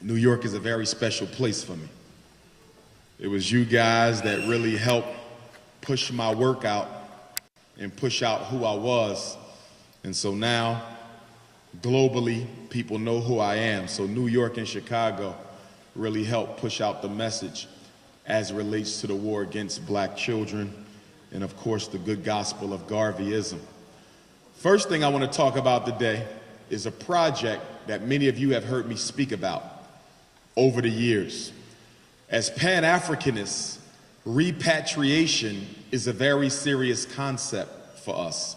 New York is a very special place for me. It was you guys that really helped push my work out and push out who I was. And so now, globally, people know who I am. So New York and Chicago really helped push out the message as it relates to the war against black children and, of course, the good gospel of Garveyism. First thing I want to talk about today is a project that many of you have heard me speak about over the years. As Pan-Africanists, repatriation is a very serious concept for us.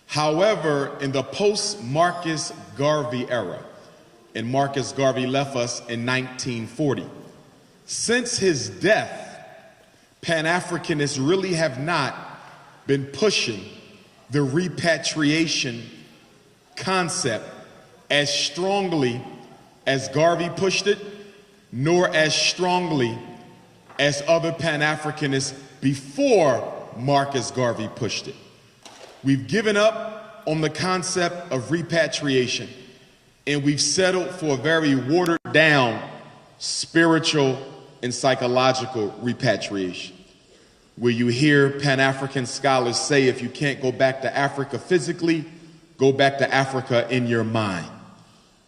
However, in the post-Marcus Garvey era, and Marcus Garvey left us in 1940, since his death, Pan-Africanists really have not been pushing the repatriation concept as strongly as Garvey pushed it, nor as strongly as other Pan-Africanists before Marcus Garvey pushed it. We've given up on the concept of repatriation, and we've settled for a very watered down spiritual and psychological repatriation, where you hear Pan-African scholars say, if you can't go back to Africa physically, go back to Africa in your mind.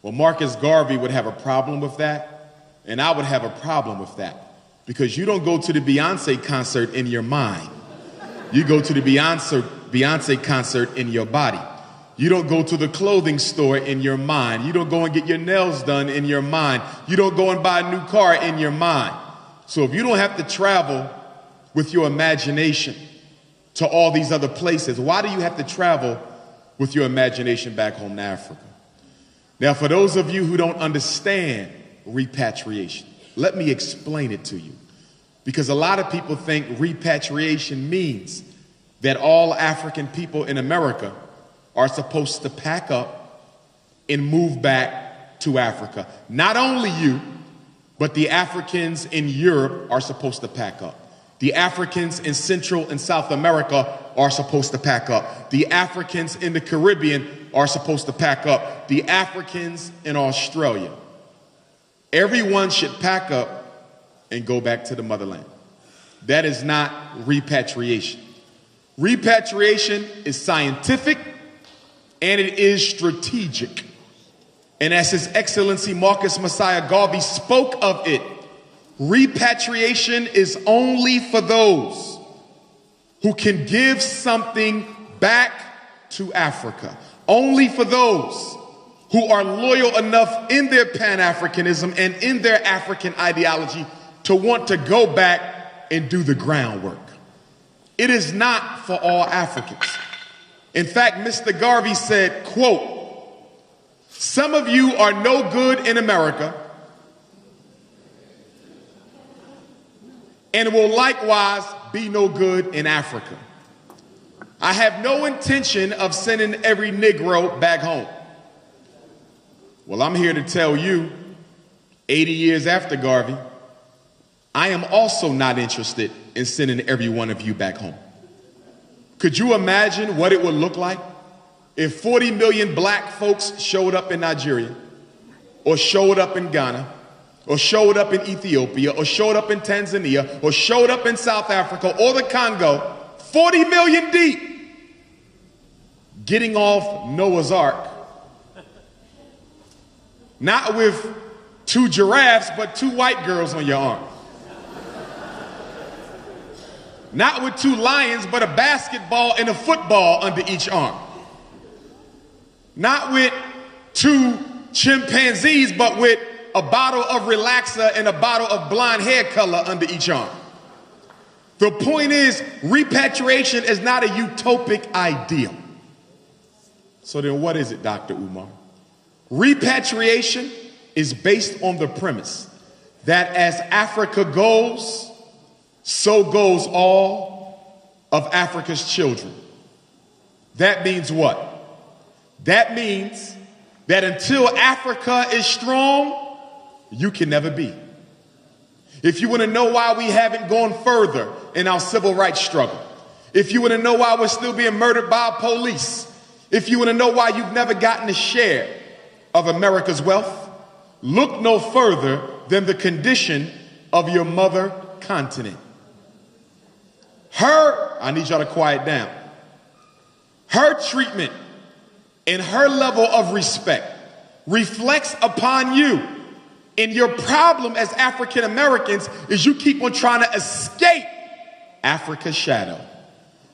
Well, Marcus Garvey would have a problem with that, and I would have a problem with that, because you don't go to the Beyonce concert in your mind. You go to the Beyonce concert in your body. You don't go to the clothing store in your mind. You don't go and get your nails done in your mind. You don't go and buy a new car in your mind. So if you don't have to travel with your imagination to all these other places, why do you have to travel with your imagination back home to Africa? Now, for those of you who don't understand repatriation, let me explain it to you. Because a lot of people think repatriation means that all African people in America are supposed to pack up and move back to Africa. Not only you, but the Africans in Europe are supposed to pack up. The Africans in Central and South America are supposed to pack up. The Africans in the Caribbean are supposed to pack up. The Africans in Australia. Everyone should pack up and go back to the motherland. That is not repatriation. Repatriation is scientific and it is strategic. And as His Excellency Marcus Messiah Garvey spoke of it, repatriation is only for those who can give something back to Africa. Only for those who are loyal enough in their Pan-Africanism and in their African ideology to want to go back and do the groundwork. It is not for all Africans. In fact, Mr. Garvey said, quote, "Some of you are no good in America and will likewise be no good in Africa. I have no intention of sending every Negro back home." Well, I'm here to tell you, 80 years after Garvey, I am also not interested in sending every one of you back home. Could you imagine what it would look like if 40 million black folks showed up in Nigeria, or showed up in Ghana, or showed up in Ethiopia, or showed up in Tanzania, or showed up in South Africa, or the Congo, 40 million deep, getting off Noah's Ark, not with 2 giraffes, but 2 white girls on your arm. Not with 2 lions, but a basketball and a football under each arm. Not with 2 chimpanzees, but with a bottle of relaxer and a bottle of blonde hair color under each arm. The point is, repatriation is not a utopic ideal. So then what is it, Dr. Umar? Repatriation is based on the premise that as Africa goes, so goes all of Africa's children. That means what? That means that until Africa is strong, you can never be. If you want to know why we haven't gone further in our civil rights struggle, if you want to know why we're still being murdered by police, if you want to know why you've never gotten a share of America's wealth, look no further than the condition of your mother continent. I need y'all to quiet down. Her treatment and her level of respect reflects upon you. And your problem as African Americans is you keep on trying to escape Africa's shadow.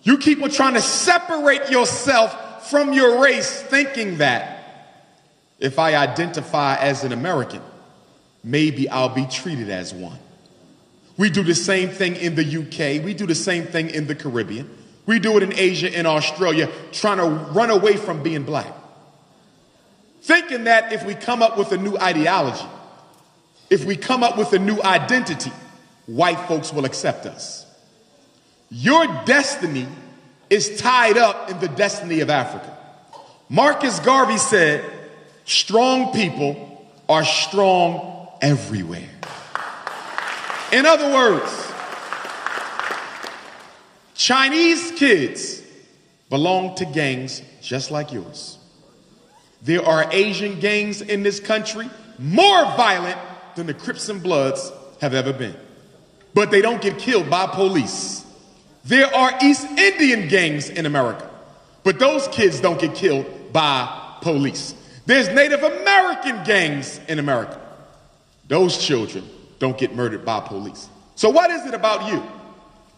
You keep on trying to separate yourself from your race, thinking that if I identify as an American, maybe I'll be treated as one. We do the same thing in the UK. We do the same thing in the Caribbean. We do it in Asia and Australia, trying to run away from being black. Thinking that if we come up with a new ideology, if we come up with a new identity, white folks will accept us. Your destiny is tied up in the destiny of Africa. Marcus Garvey said, strong people are strong everywhere. In other words, Chinese kids belong to gangs just like yours. There are Asian gangs in this country more violent than the Crips and Bloods have ever been. But they don't get killed by police. There are East Indian gangs in America, but those kids don't get killed by police. There's Native American gangs in America. Those children don't get murdered by police. So what is it about you?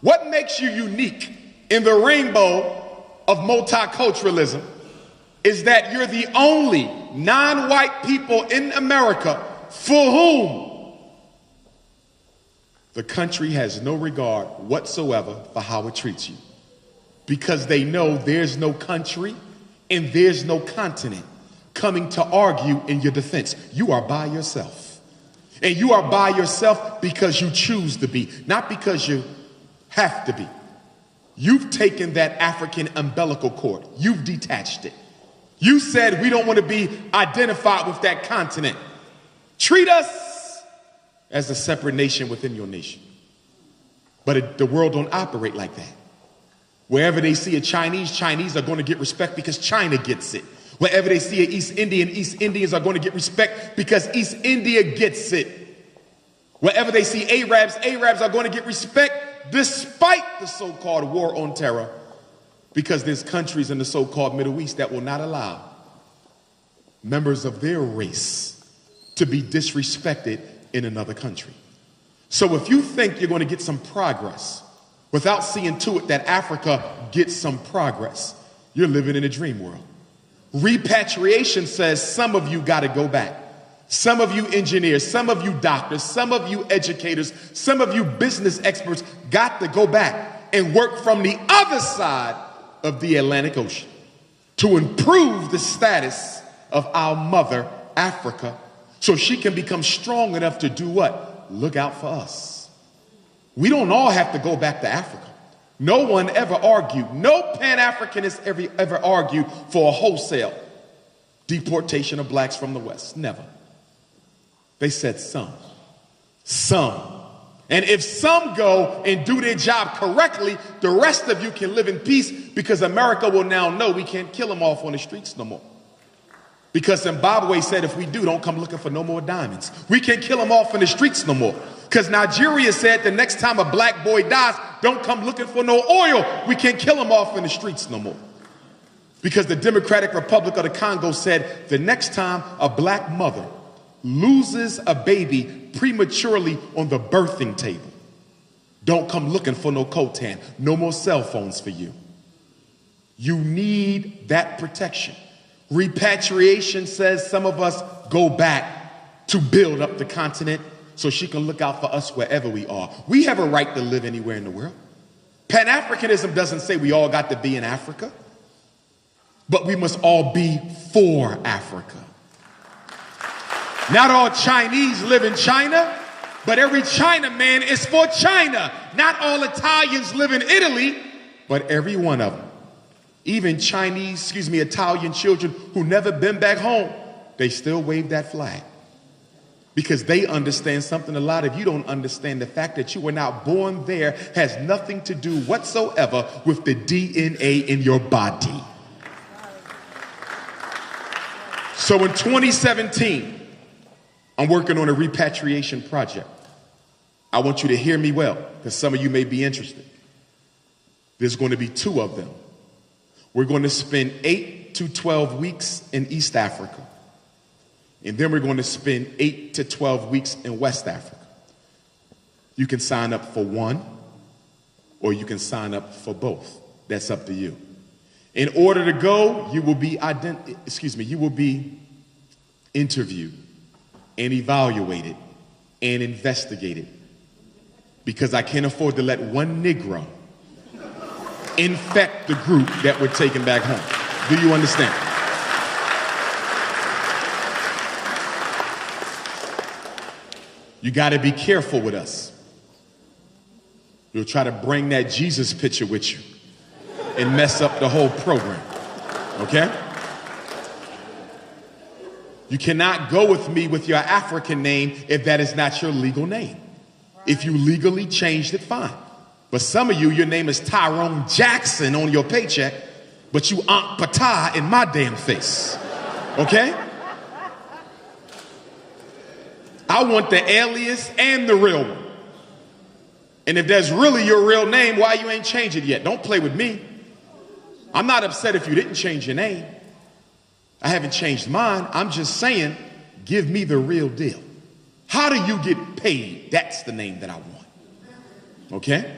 What makes you unique in the rainbow of multiculturalism is that you're the only non-white people in America for whom the country has no regard whatsoever for how it treats you. Because they know there's no country and there's no continent coming to argue in your defense. You are by yourself. And you are by yourself because you choose to be, not because you have to be. You've taken that African umbilical cord. You've detached it. You said we don't want to be identified with that continent. Treat us as a separate nation within your nation. But the world don't operate like that. Wherever they see a Chinese are going to get respect because China gets it. Wherever they see an East Indians are going to get respect because East India gets it. Wherever they see Arabs are going to get respect despite the so-called war on terror, because there's countries in the so-called Middle East that will not allow members of their race to be disrespected in another country. So if you think you're going to get some progress without seeing to it that Africa gets some progress, you're living in a dream world. Repatriation says some of you got to go back. Some of you engineers, some of you doctors, some of you educators, some of you business experts got to go back and work from the other side of the Atlantic Ocean to improve the status of our mother, Africa, so she can become strong enough to do what? Look out for us. We don't all have to go back to Africa. No one ever argued, no Pan-Africanist ever argued for a wholesale deportation of blacks from the West. Never. They said some. And if some go and do their job correctly, the rest of you can live in peace, because America will now know we can't kill them off on the streets no more. Because Zimbabwe said if we do, don't come looking for no more diamonds. We can't kill them off in the streets no more. Because Nigeria said the next time a black boy dies, don't come looking for no oil. We can't kill them off in the streets no more. Because the Democratic Republic of the Congo said the next time a black mother loses a baby prematurely on the birthing table, don't come looking for no Cotan, no more cell phones for you. You need that protection. Repatriation says some of us go back to build up the continent so she can look out for us wherever we are. We have a right to live anywhere in the world. Pan-Africanism doesn't say we all got to be in Africa, but we must all be for Africa. Not all Chinese live in China, but every Chinaman is for China. Not all Italians live in Italy, but every one of them. Even Italian children who never been back home, they still wave that flag. Because they understand something a lot of you don't understand. The fact that you were not born there has nothing to do whatsoever with the DNA in your body. So in 2017, I'm working on a repatriation project. I want you to hear me well, because some of you may be interested. There's going to be 2 of them. We're going to spend 8 to 12 weeks in East Africa. And then we're going to spend 8 to 12 weeks in West Africa. You can sign up for one, or you can sign up for both. That's up to you. In order to go, you will be interviewed and evaluated and investigated, because I can't afford to let one Negro infect the group that we're taking back home. Do you understand? You got to be careful with us. You'll try to bring that Jesus picture with you and mess up the whole program, okay? You cannot go with me with your African name if that is not your legal name. If you legally changed it, fine. But some of you, your name is Tyrone Jackson on your paycheck, but you Aunt Patah in my damn face, okay? I want the alias and the real one. And if that's really your real name, why you ain't changed it yet? Don't play with me. I'm not upset if you didn't change your name. I haven't changed mine. I'm just saying, give me the real deal. How do you get paid? That's the name that I want. Okay?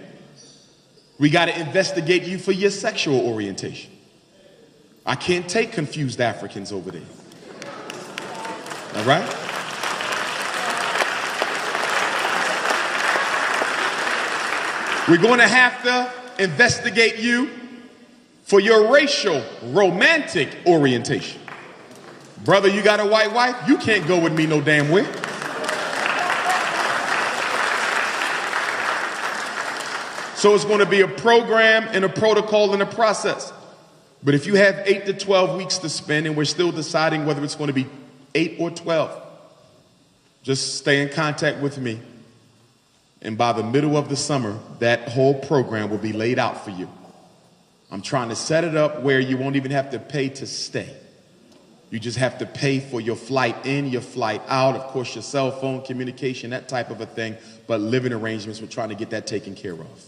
We got to investigate you for your sexual orientation. I can't take confused Africans over there. All right? We're going to have to investigate you for your racial, romantic orientation. Brother, you got a white wife? You can't go with me no damn way. So it's going to be a program and a protocol and a process. But if you have 8 to 12 weeks to spend and we're still deciding whether it's going to be 8 or 12, just stay in contact with me. And by the middle of the summer, that whole program will be laid out for you. I'm trying to set it up where you won't even have to pay to stay. You just have to pay for your flight in, your flight out, of course, your cell phone communication, that type of a thing. But living arrangements, we're trying to get that taken care of.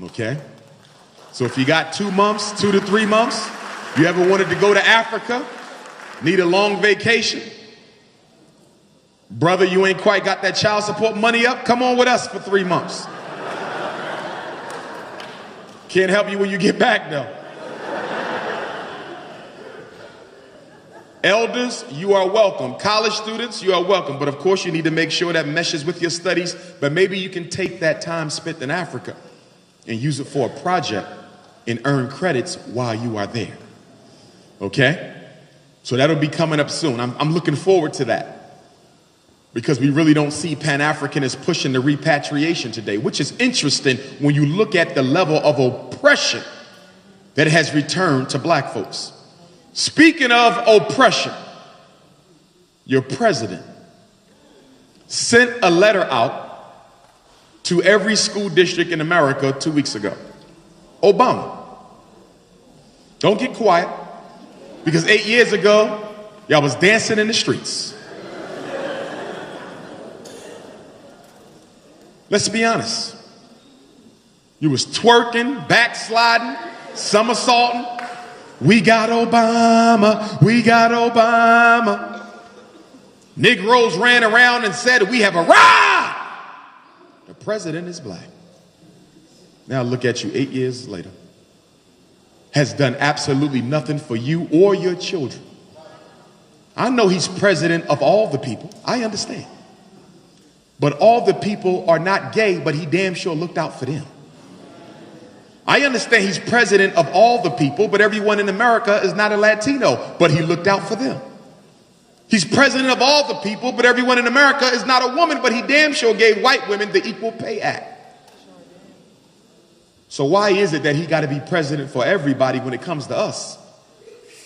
Okay? So if you got 2 months, 2 to 3 months, you ever wanted to go to Africa, need a long vacation, brother, you ain't quite got that child support money up, come on with us for 3 months. Can't help you when you get back, though. Elders, you are welcome. College students, you are welcome. But of course, you need to make sure that meshes with your studies. But maybe you can take that time spent in Africa and use it for a project and earn credits while you are there. Okay? So that'll be coming up soon. I'm looking forward to that. Because we really don't see Pan-Africanists pushing the repatriation today, which is interesting when you look at the level of oppression that has returned to black folks. Speaking of oppression, your president sent a letter out to every school district in America 2 weeks ago. Obama. Don't get quiet, because 8 years ago, y'all was dancing in the streets. Let's be honest. You was twerking, backsliding, somersaulting. We got Obama. We got Obama. Negroes ran around and said, we have arrived. The president is black. Now look at you 8 years later. Has done absolutely nothing for you or your children. I know he's president of all the people. I understand. But all the people are not gay, but he damn sure looked out for them. I understand he's president of all the people, but everyone in America is not a Latino, but he looked out for them. He's president of all the people, but everyone in America is not a woman, but he damn sure gave white women the Equal Pay Act. So why is it that he got to be president for everybody when it comes to us?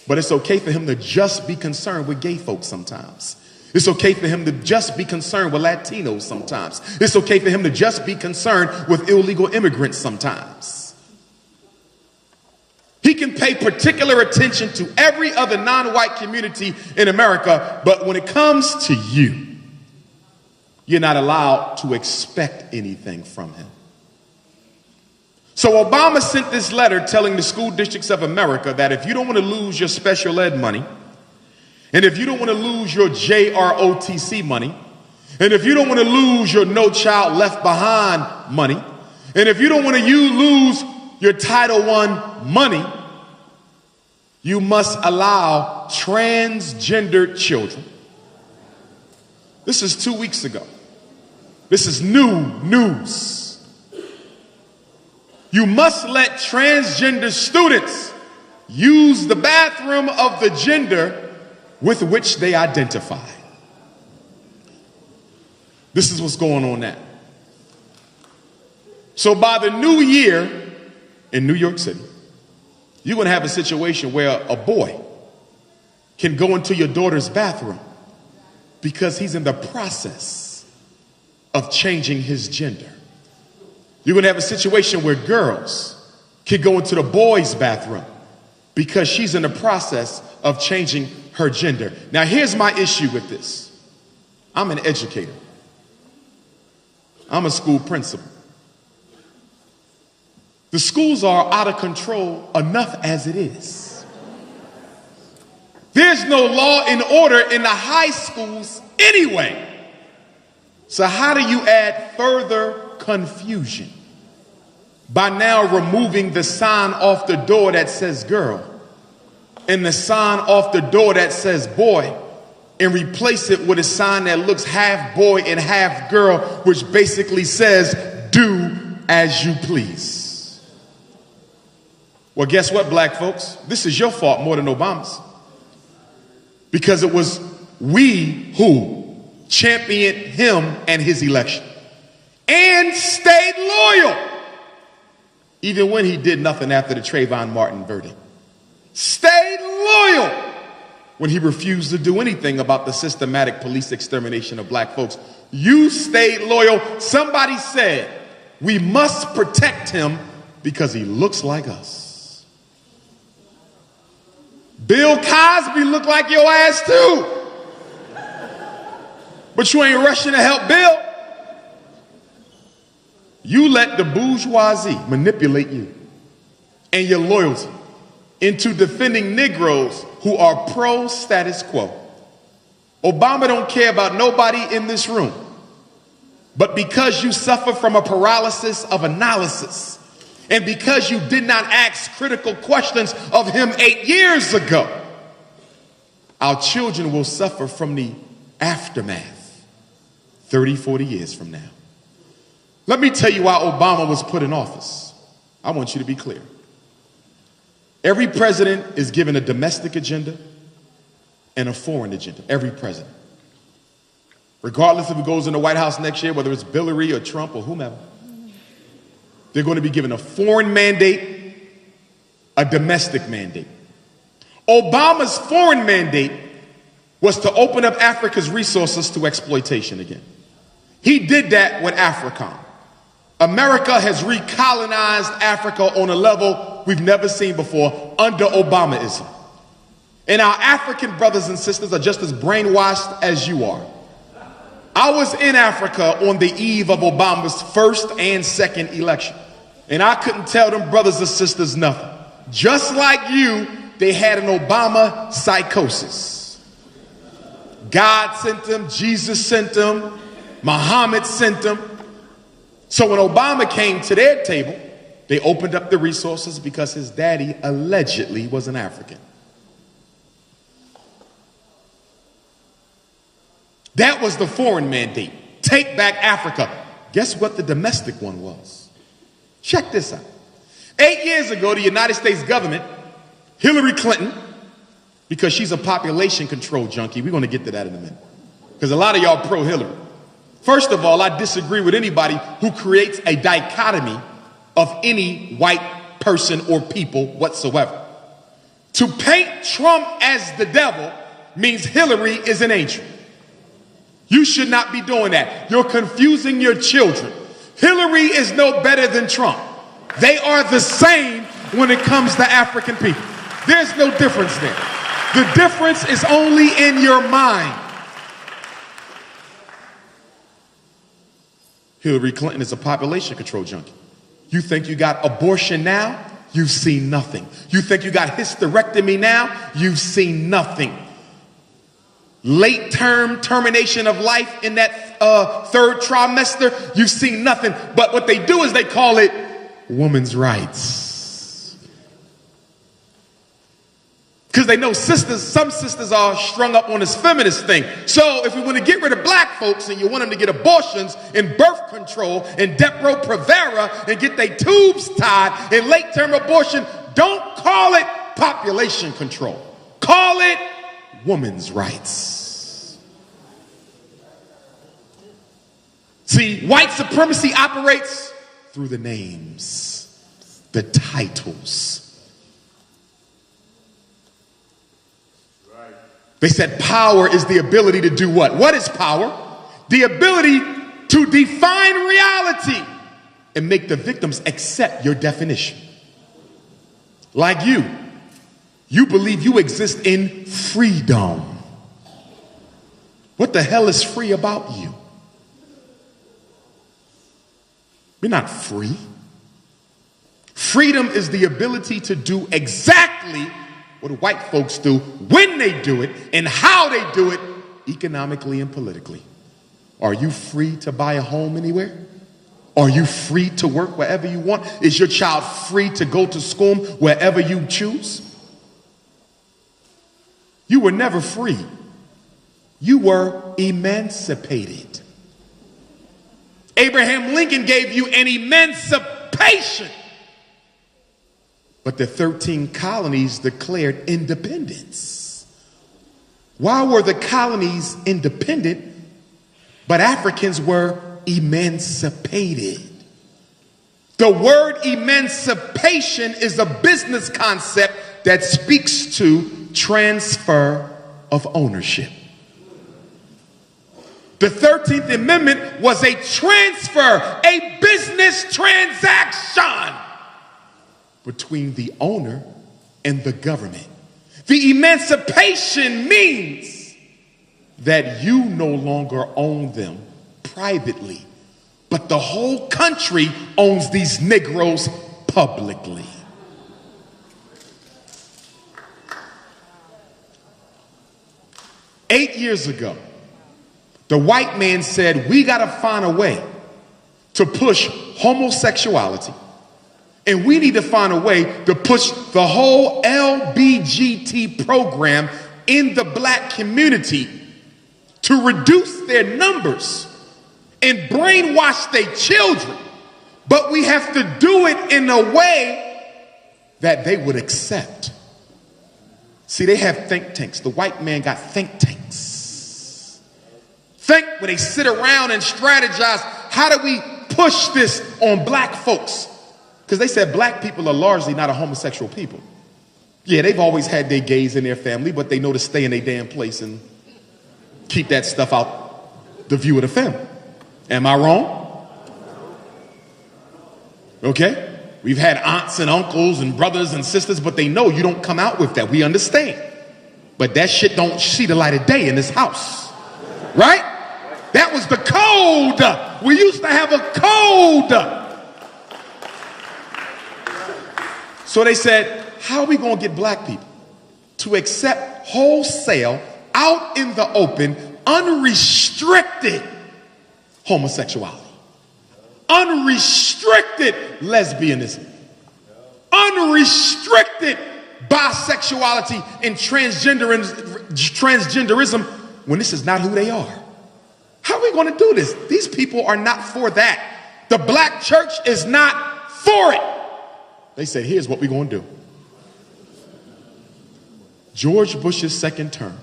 But it's okay for him to just be concerned with gay folks sometimes. It's okay for him to just be concerned with Latinos sometimes. It's okay for him to just be concerned with illegal immigrants sometimes. He can pay particular attention to every other non-white community in America, but when it comes to you, you're not allowed to expect anything from him. So Obama sent this letter telling the school districts of America that if you don't want to lose your special ed money, and if you don't want to lose your JROTC money, and if you don't want to lose your No Child Left Behind money, and if you don't want to lose your Title I money, you must allow transgendered children. This is 2 weeks ago. This is new news. You must let transgender students use the bathroom of the gender with which they identify. This is what's going on now. So by the new year in New York City, you're going to have a situation where a boy can go into your daughter's bathroom because he's in the process of changing his gender. You're going to have a situation where girls can go into the boys' bathroom because she's in the process of changing her gender. Now, here's my issue with this. I'm an educator. I'm a school principal. The schools are out of control enough as it is. There's no law and order in the high schools anyway. So how do you add further confusion by now removing the sign off the door that says girl and the sign off the door that says boy and replace it with a sign that looks half boy and half girl, which basically says do as you please? Well, guess what, black folks? This is your fault more than Obama's, because it was we who championed him and his election and stayed loyal even when he did nothing after the Trayvon Martin verdict. Stayed loyal when he refused to do anything about the systematic police extermination of black folks. You stayed loyal. Somebody said we must protect him because he looks like us. Bill Cosby looked like your ass too. But you ain't rushing to help Bill. You let the bourgeoisie manipulate you and your loyalty into defending Negroes who are pro-status quo. Obama don't care about nobody in this room. But because you suffer from a paralysis of analysis, and because you did not ask critical questions of him 8 years ago, our children will suffer from the aftermath 30, 40 years from now. Let me tell you why Obama was put in office. I want you to be clear. Every president is given a domestic agenda and a foreign agenda. Every president. Regardless if it goes in the White House next year, whether it's Hillary or Trump or whomever, they're going to be given a foreign mandate, a domestic mandate. Obama's foreign mandate was to open up Africa's resources to exploitation again. He did that with AFRICOM. America has recolonized Africa on a level we've never seen before under Obamaism. And our African brothers and sisters are just as brainwashed as you are. I was in Africa on the eve of Obama's first and second election, and I couldn't tell them brothers and sisters nothing. Just like you, they had an Obama psychosis. God sent them, Jesus sent them, Muhammad sent them. So when Obama came to their table, they opened up the resources because his daddy allegedly was an African. That was the foreign mandate. Take back Africa. Guess what the domestic one was? Check this out. 8 years ago, the United States government, Hillary Clinton, because she's a population control junkie, we're going to get to that in a minute, because a lot of y'all pro-Hillary. First of all, I disagree with anybody who creates a dichotomy of any white person or people whatsoever. To paint Trump as the devil means Hillary is an angel. You should not be doing that. You're confusing your children. Hillary is no better than Trump. They are the same when it comes to African people. There's no difference there. The difference is only in your mind. Hillary Clinton is a population control junkie. You think you got abortion now? You've seen nothing. You think you got hysterectomy now? You've seen nothing. Late term termination of life in that third trimester, you've seen nothing. But what they do is they call it women's rights. Because they know some sisters are strung up on this feminist thing. So if we want to get rid of black folks and you want them to get abortions and birth control and Depo-Provera and get their tubes tied and late-term abortion, don't call it population control. Call it women's rights. See, white supremacy operates through the names, the titles. They said power is the ability to do what? What is power? The ability to define reality and make the victims accept your definition. Like you believe you exist in freedom. What the hell is free about you? You're not free. Freedom is the ability to do exactly what white folks do, when they do it, and how they do it, economically and politically. Are you free to buy a home anywhere? Are you free to work wherever you want? Is your child free to go to school wherever you choose? You were never free. You were emancipated. Abraham Lincoln gave you an emancipation. But the 13 colonies declared independence. Why were the colonies independent, but Africans were emancipated? The word emancipation is a business concept that speaks to transfer of ownership. The 13th Amendment was a transfer, a business transaction between the owner and the government. The emancipation means that you no longer own them privately, but the whole country owns these Negroes publicly. Eight years ago, the white man said, we got to find a way to push homosexuality. And we need to find a way to push the whole LBGT program in the black community to reduce their numbers and brainwash their children. But we have to do it in a way that they would accept. See, they have think tanks. The white man got think tanks. Where they sit around and strategize, how do we push this on black folks? Because they said black people are largely not a homosexual people. Yeah, they've always had their gays in their family, but they know to stay in their damn place and keep that stuff out the view of the family. Am I wrong? Okay? We've had aunts and uncles and brothers and sisters, but they know you don't come out with that. We understand. But that shit don't see the light of day in this house. Right? That was the code. We used to have a code. So they said, how are we going to get black people to accept wholesale, out in the open, unrestricted homosexuality, unrestricted lesbianism, unrestricted bisexuality and transgenderism when this is not who they are? How are we going to do this? These people are not for that. The black church is not for it. They said, here's what we're going to do. George Bush's second term,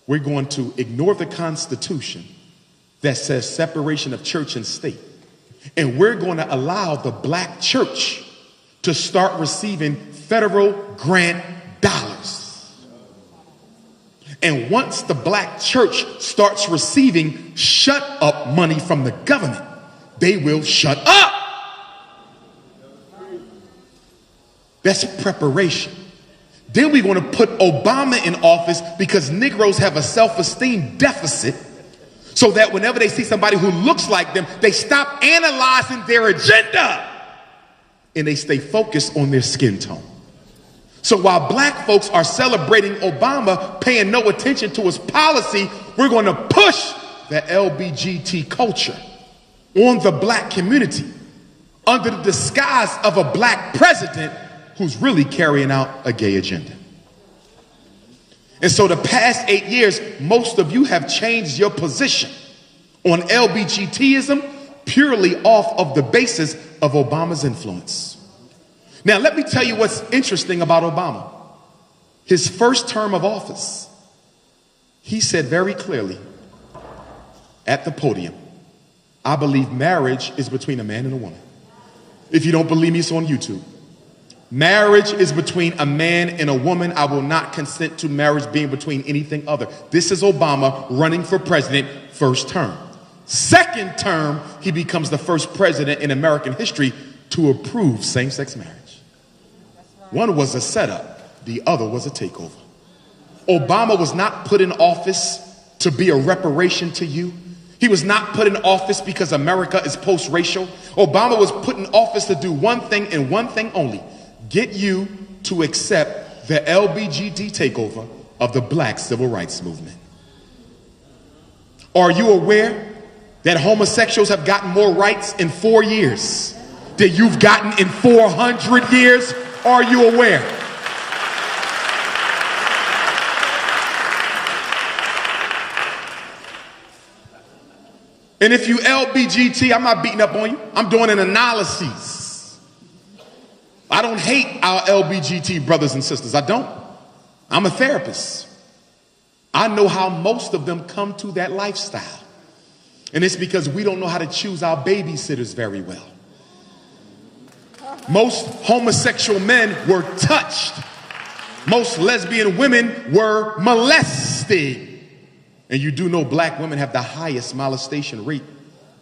we're going to ignore the Constitution that says separation of church and state. And we're going to allow the black church to start receiving federal grant dollars. And once the black church starts receiving shut up money from the government, they will shut up. That's preparation. Then we're going to put Obama in office because Negroes have a self-esteem deficit. So that whenever they see somebody who looks like them, they stop analyzing their agenda and they stay focused on their skin tone. So while black folks are celebrating Obama, paying no attention to his policy, we're going to push the LBGT culture on the black community under the disguise of a black president who's really carrying out a gay agenda. And so the past 8 years, most of you have changed your position on LBGTism purely off of the basis of Obama's influence. Now, let me tell you what's interesting about Obama. His first term of office, he said very clearly at the podium, I believe marriage is between a man and a woman. If you don't believe me, it's on YouTube. Marriage is between a man and a woman. I will not consent to marriage being between anything other. This is Obama running for president, first term. Second term, he becomes the first president in American history to approve same-sex marriage. One was a setup, the other was a takeover. Obama was not put in office to be a reparation to you. He was not put in office because America is post-racial. Obama was put in office to do one thing and one thing only: get you to accept the LBGT takeover of the black civil rights movement. Are you aware that homosexuals have gotten more rights in 4 years than you've gotten in 400 years? Are you aware? And if you LBGT, I'm not beating up on you. I'm doing an analysis. I don't hate our LBGT brothers and sisters. I don't. I'm a therapist. I know how most of them come to that lifestyle. And it's because we don't know how to choose our babysitters very well. Most homosexual men were touched. Most lesbian women were molested. And you do know black women have the highest molestation rate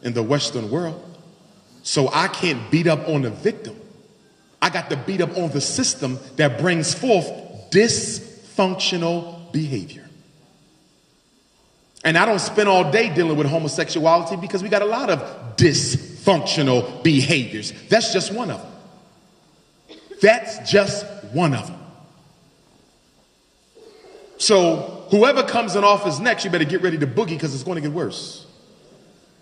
in the Western world. So I can't beat up on the victim. I got to beat up on the system that brings forth dysfunctional behavior. And I don't spend all day dealing with homosexuality because we got a lot of dysfunctional behaviors. That's just one of them. That's just one of them. So whoever comes in office next, you better get ready to boogie because it's going to get worse.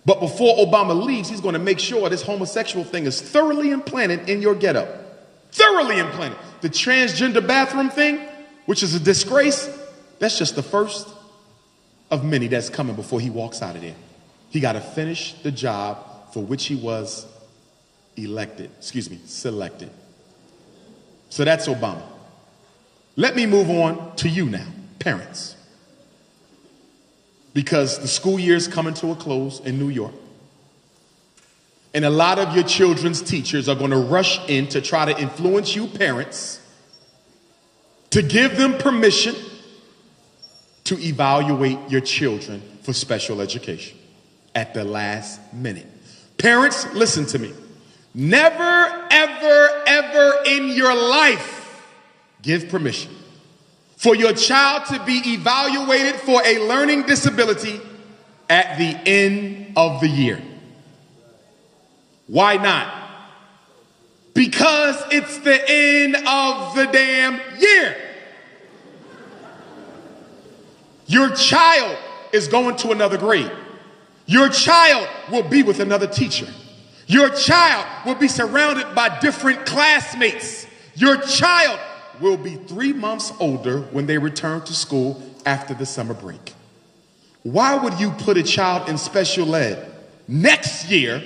But before Obama leaves, he's going to make sure this homosexual thing is thoroughly implanted in your ghetto. Thoroughly implanted. The transgender bathroom thing, which is a disgrace, that's just the first of many that's coming before he walks out of there. He got to finish the job for which he was selected. So that's Obama. Let me move on to you now, parents. Because the school year is coming to a close in New York. And a lot of your children's teachers are going to rush in to try to influence you parents to give them permission to evaluate your children for special education at the last minute. Parents, listen to me. Never, ever, ever in your life give permission for your child to be evaluated for a learning disability at the end of the year. Why not? Because it's the end of the damn year. Your child is going to another grade. Your child will be with another teacher. Your child will be surrounded by different classmates. Your child will be 3 months older when they return to school after the summer break. Why would you put a child in special ed next year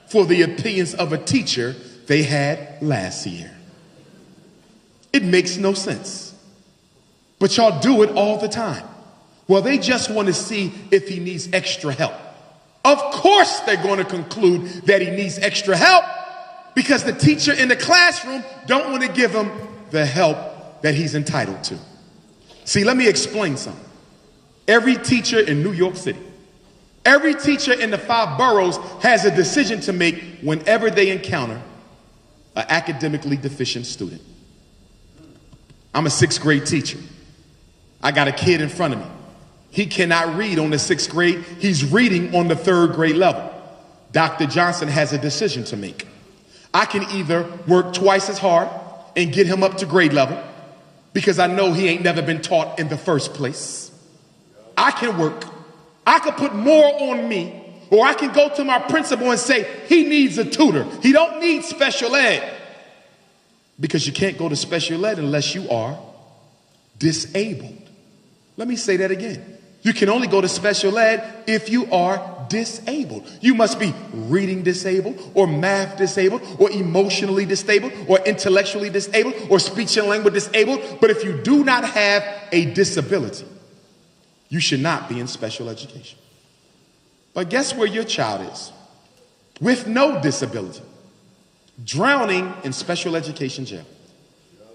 for the opinions of a teacher they had last year? It makes no sense. But y'all do it all the time. Well, they just want to see if he needs extra help. Of course they're going to conclude that he needs extra help because the teacher in the classroom don't want to give him the help that he's entitled to. See, let me explain something. Every teacher in New York City, every teacher in the 5 boroughs has a decision to make whenever they encounter an academically deficient student. I'm a 6th grade teacher. I got a kid in front of me. He cannot read on the 6th grade. He's reading on the 3rd grade level. Dr. Johnson has a decision to make. I can either work twice as hard and get him up to grade level because I know he ain't never been taught in the first place. I can work. I could put more on me, or I can go to my principal and say, he needs a tutor. He don't need special ed. Because you can't go to special ed unless you are disabled. Let me say that again. You can only go to special ed if you are disabled. You must be reading disabled, or math disabled, or emotionally disabled, or intellectually disabled, or speech and language disabled. But if you do not have a disability, you should not be in special education. But guess where your child is? With no disability. Drowning in special education jail.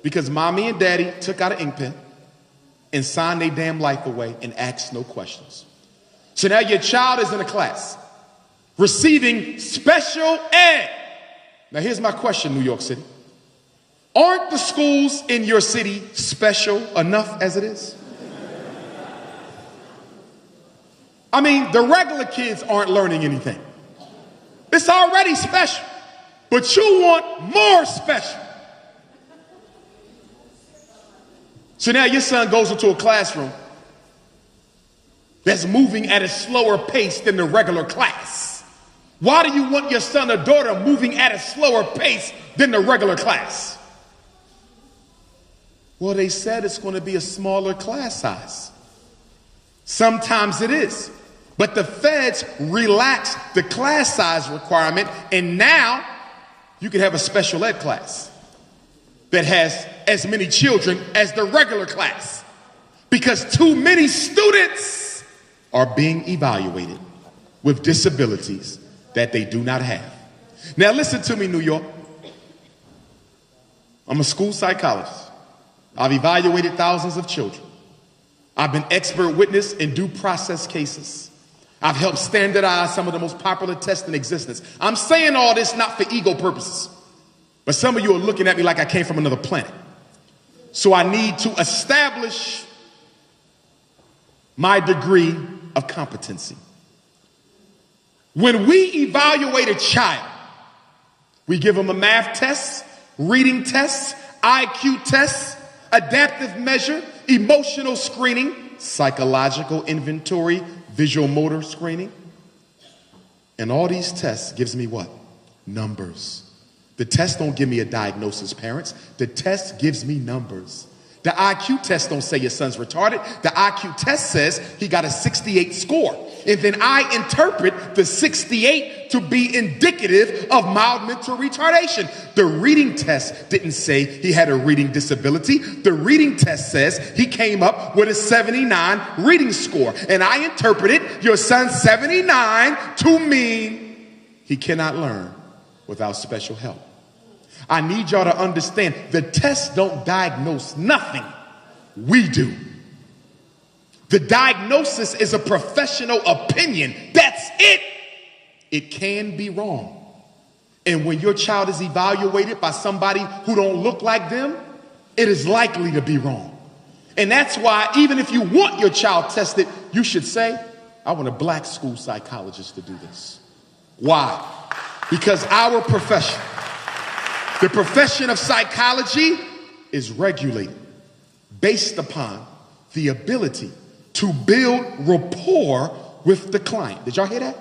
Because mommy and daddy took out an ink pen and signed their damn life away and asked no questions. So now your child is in a class receiving special ed. Now here's my question, New York City. Aren't the schools in your city special enough as it is? I mean, the regular kids aren't learning anything. It's already special, but you want more special. So now your son goes into a classroom that's moving at a slower pace than the regular class. Why do you want your son or daughter moving at a slower pace than the regular class? Well, they said it's going to be a smaller class size. Sometimes it is. But the feds relaxed the class size requirement, and now you can have a special ed class that has as many children as the regular class because too many students are being evaluated with disabilities that they do not have. Now listen to me, New York. I'm a school psychologist. I've evaluated thousands of children. I've been expert witness in due process cases. I've helped standardize some of the most popular tests in existence. I'm saying all this not for ego purposes, but some of you are looking at me like I came from another planet. So I need to establish my degree of competency. When we evaluate a child, we give them a math test, reading test, IQ test, adaptive measure, emotional screening, psychological inventory, visual motor screening. And all these tests gives me what? Numbers. The test don't give me a diagnosis, parents. The test gives me numbers. The IQ test don't say your son's retarded. The IQ test says he got a 68 score. And then I interpret the 68 to be indicative of mild mental retardation. The reading test didn't say he had a reading disability. The reading test says he came up with a 79 reading score. And I interpreted your son's 79 to mean he cannot learn without special help. I need y'all to understand the tests don't diagnose nothing. We do. The diagnosis is a professional opinion. That's it. It can be wrong. And when your child is evaluated by somebody who don't look like them, it is likely to be wrong. And that's why even if you want your child tested, you should say, I want a black school psychologist to do this. Why? Because our profession, the profession of psychology, is regulated based upon the ability to build rapport with the client. Did y'all hear that?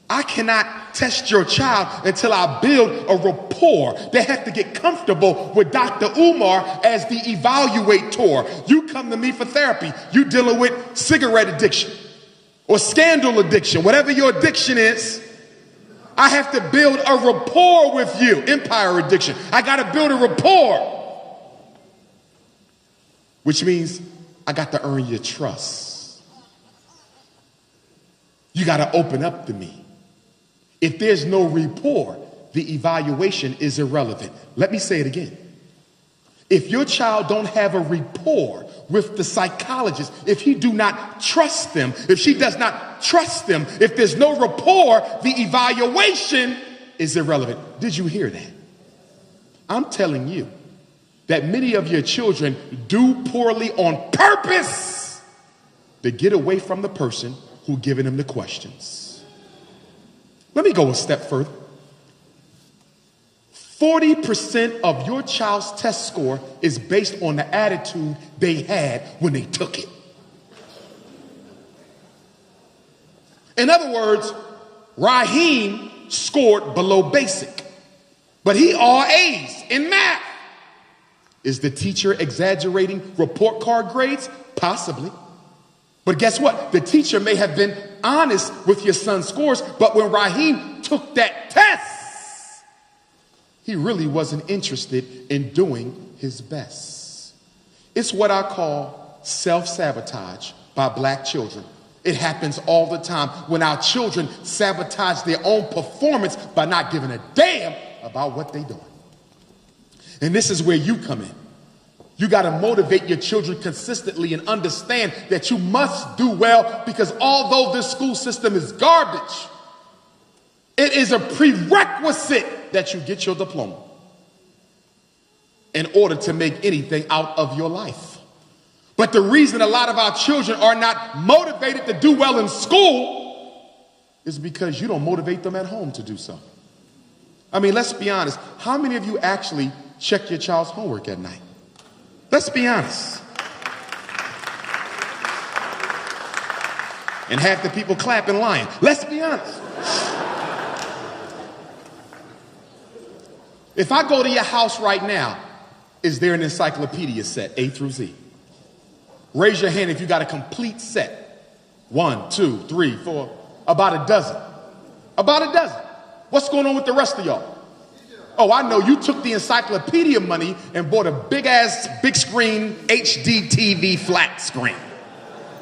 I cannot test your child until I build a rapport. They have to get comfortable with Dr. Umar as the evaluator. You come to me for therapy. You dealing with cigarette addiction or scandal addiction, whatever your addiction is. I have to build a rapport with you. Empire addiction. I got to build a rapport, which means I got to earn your trust. You got to open up to me. If there's no rapport, the evaluation is irrelevant. Let me say it again. If your child don't have a rapport with the psychologist, if he do not trust them, if she does not trust them, if there's no rapport, the evaluation is irrelevant. Did you hear that? I'm telling you that many of your children do poorly on purpose to get away from the person who giving them the questions. Let me go a step further. 40% of your child's test score is based on the attitude they had when they took it. In other words, Raheem scored below basic, but he all A's in math. Is the teacher exaggerating report card grades? Possibly. But guess what? The teacher may have been honest with your son's scores, but when Raheem took that test, he really wasn't interested in doing his best. It's what I call self-sabotage by black children. It happens all the time when our children sabotage their own performance by not giving a damn about what they're doing. And this is where you come in. You got to motivate your children consistently and understand that you must do well, because although this school system is garbage, it is a prerequisite that you get your diploma in order to make anything out of your life. But the reason a lot of our children are not motivated to do well in school is because you don't motivate them at home to do so. I mean, let's be honest. How many of you actually check your child's homework at night? Let's be honest. And half the people clapping lying. Let's be honest. If I go to your house right now, is there an encyclopedia set, A through Z? Raise your hand if you got a complete set. 1, 2, 3, 4, about a dozen. About a dozen. What's going on with the rest of y'all? Oh, I know you took the encyclopedia money and bought a big-ass, big-screen HD TV flat screen.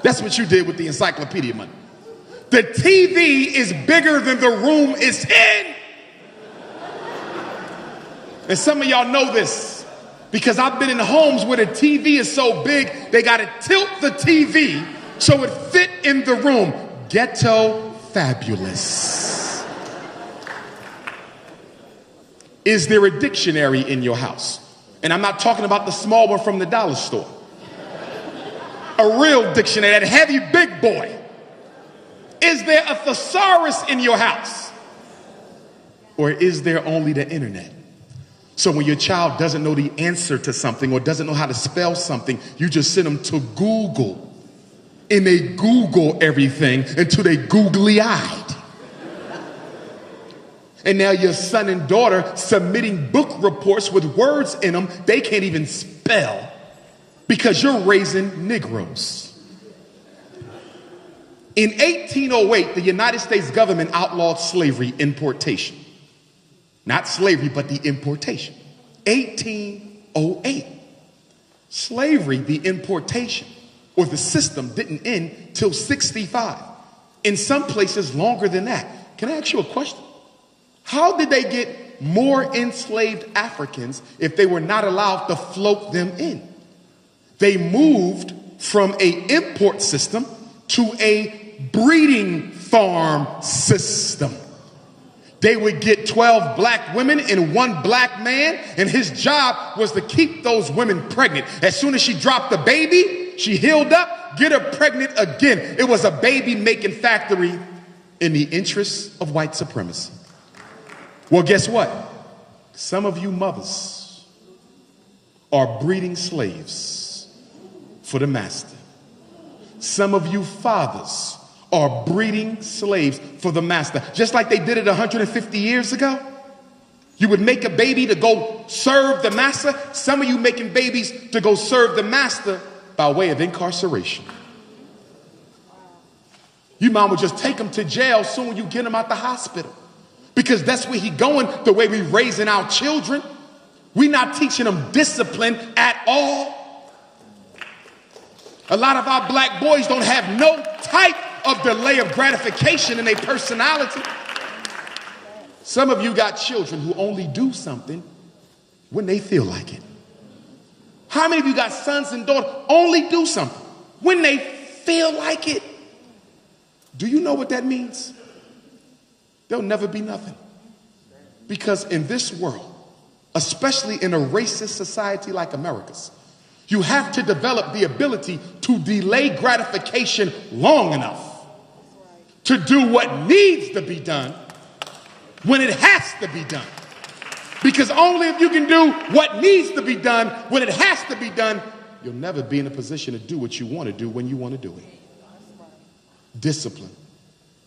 That's what you did with the encyclopedia money. The TV is bigger than the room it's in. And some of y'all know this because I've been in homes where the TV is so big, they got to tilt the TV so it fit in the room. Ghetto fabulous. Is there a dictionary in your house? And I'm not talking about the small one from the dollar store. A real dictionary, that heavy big boy. Is there a thesaurus in your house? Or is there only the internet? So when your child doesn't know the answer to something or doesn't know how to spell something, you just send them to Google. And they Google everything until they googly-eyed. And now your son and daughter submitting book reports with words in them they can't even spell because you're raising Negroes. In 1808, the United States government outlawed slavery importation. Not slavery, but the importation. 1808. Slavery, the importation, or the system didn't end till 65. In some places longer than that. Can I ask you a question? How did they get more enslaved Africans if they were not allowed to float them in? They moved from an import system to a breeding farm system. They would get 12 black women and 1 black man, and his job was to keep those women pregnant. As soon as she dropped the baby, she healed up, get her pregnant again. It was a baby-making factory in the interests of white supremacy. Well, guess what? Some of you mothers are breeding slaves for the master. Some of you fathers are breeding slaves for the master. Just like they did it 150 years ago. You would make a baby to go serve the master. Some of you making babies to go serve the master by way of incarceration. You mom would just take him to jail soon you get him out the hospital. Because that's where he going, the way we raising our children. We're not teaching them discipline at all. A lot of our black boys don't have no type of delay of gratification in their personality. Some of you got children who only do something when they feel like it. How many of you got sons and daughters only do something when they feel like it? Do you know what that means? There'll never be nothing. Because in this world, especially in a racist society like America's, You have to develop the ability to delay gratification long enough to do what needs to be done when it has to be done. Because only if you can do what needs to be done when it has to be done, you'll never be in a position to do what you want to do when you want to do it. Discipline.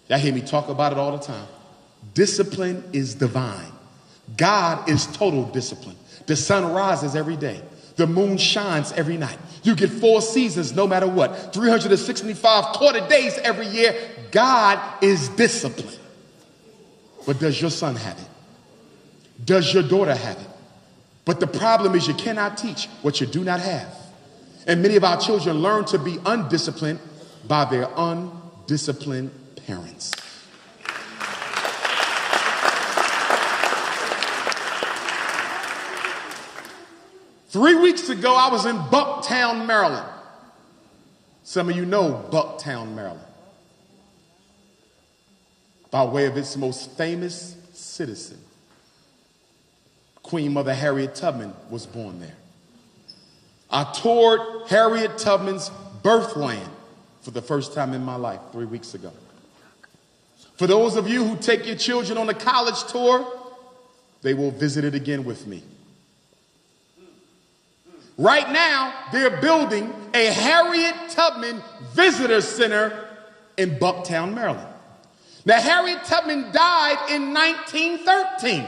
Y'all hear me talk about it all the time. Discipline is divine. God is total discipline. The sun rises every day. The moon shines every night. You get 4 seasons no matter what. 365 quarter days every year. God is disciplined. But does your son have it? Does your daughter have it? But the problem is you cannot teach what you do not have. And many of our children learn to be undisciplined by their undisciplined parents. Three weeks ago, I was in Bucktown, Maryland. Some of you know Bucktown, Maryland, by way of its most famous citizen. Queen Mother Harriet Tubman was born there. I toured Harriet Tubman's birthland for the first time in my life 3 weeks ago. For those of you who take your children on a college tour, they will visit it again with me. Right now, they're building a Harriet Tubman Visitor Center in Bucktown, Maryland. Now, Harriet Tubman died in 1913.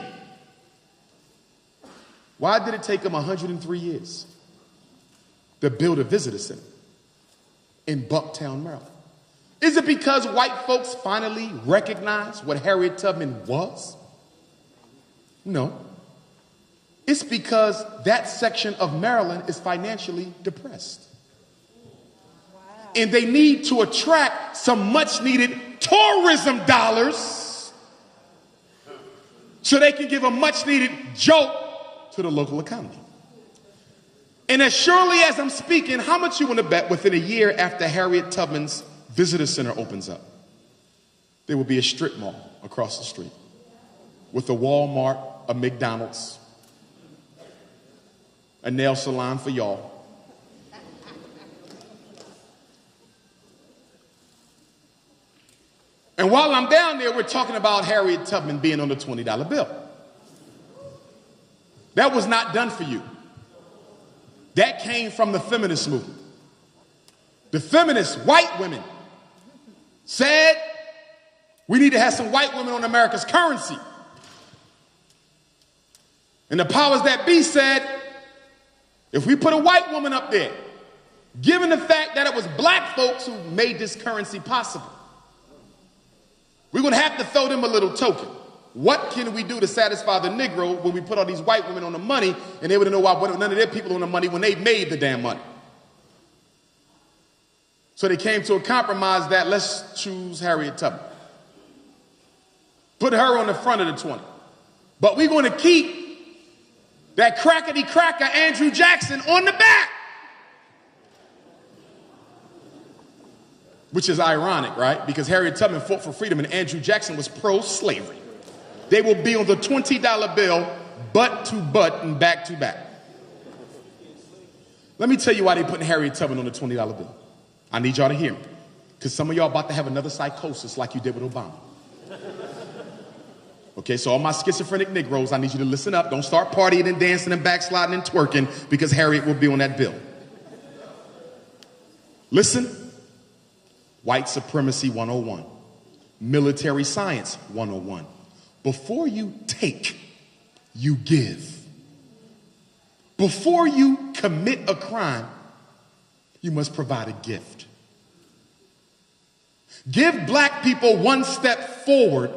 Why did it take them 103 years to build a visitor center in Bucktown, Maryland? Is it because white folks finally recognized what Harriet Tubman was? No. It's because that section of Maryland is financially depressed. Wow. And they need to attract some much needed tourism dollars so they can give a much needed jolt to the local economy. And as surely as I'm speaking, how much you want to bet within a year after Harriet Tubman's visitor center opens up, there will be a strip mall across the street with a Walmart, a McDonald's, a nail salon for y'all. And while I'm down there, we're talking about Harriet Tubman being on the $20 bill. That was not done for you. That came from the feminist movement. The feminist white women said we need to have some white women on America's currency. And the powers that be said, if we put a white woman up there, given the fact that it was black folks who made this currency possible, we're going to have to throw them a little token. What can we do to satisfy the Negro when we put all these white women on the money and they wouldn't know why none of their people on the money when they made the damn money? So they came to a compromise that let's choose Harriet Tubman. Put her on the front of the 20. But we're going to keep that crackety cracker Andrew Jackson on the back. Which is ironic, right? Because Harriet Tubman fought for freedom and Andrew Jackson was pro-slavery. They will be on the $20 bill, butt to butt and back to back. Let me tell you why they're putting Harriet Tubman on the $20 bill. I need y'all to hear me. Because some of y'all about to have another psychosis like you did with Obama. Okay, so all my schizophrenic Negroes, I need you to listen up. Don't start partying and dancing and backsliding and twerking because Harriet will be on that bill. Listen. White Supremacy 101. Military Science 101. Before you take, you give. Before you commit a crime, you must provide a gift. Give black people one step forward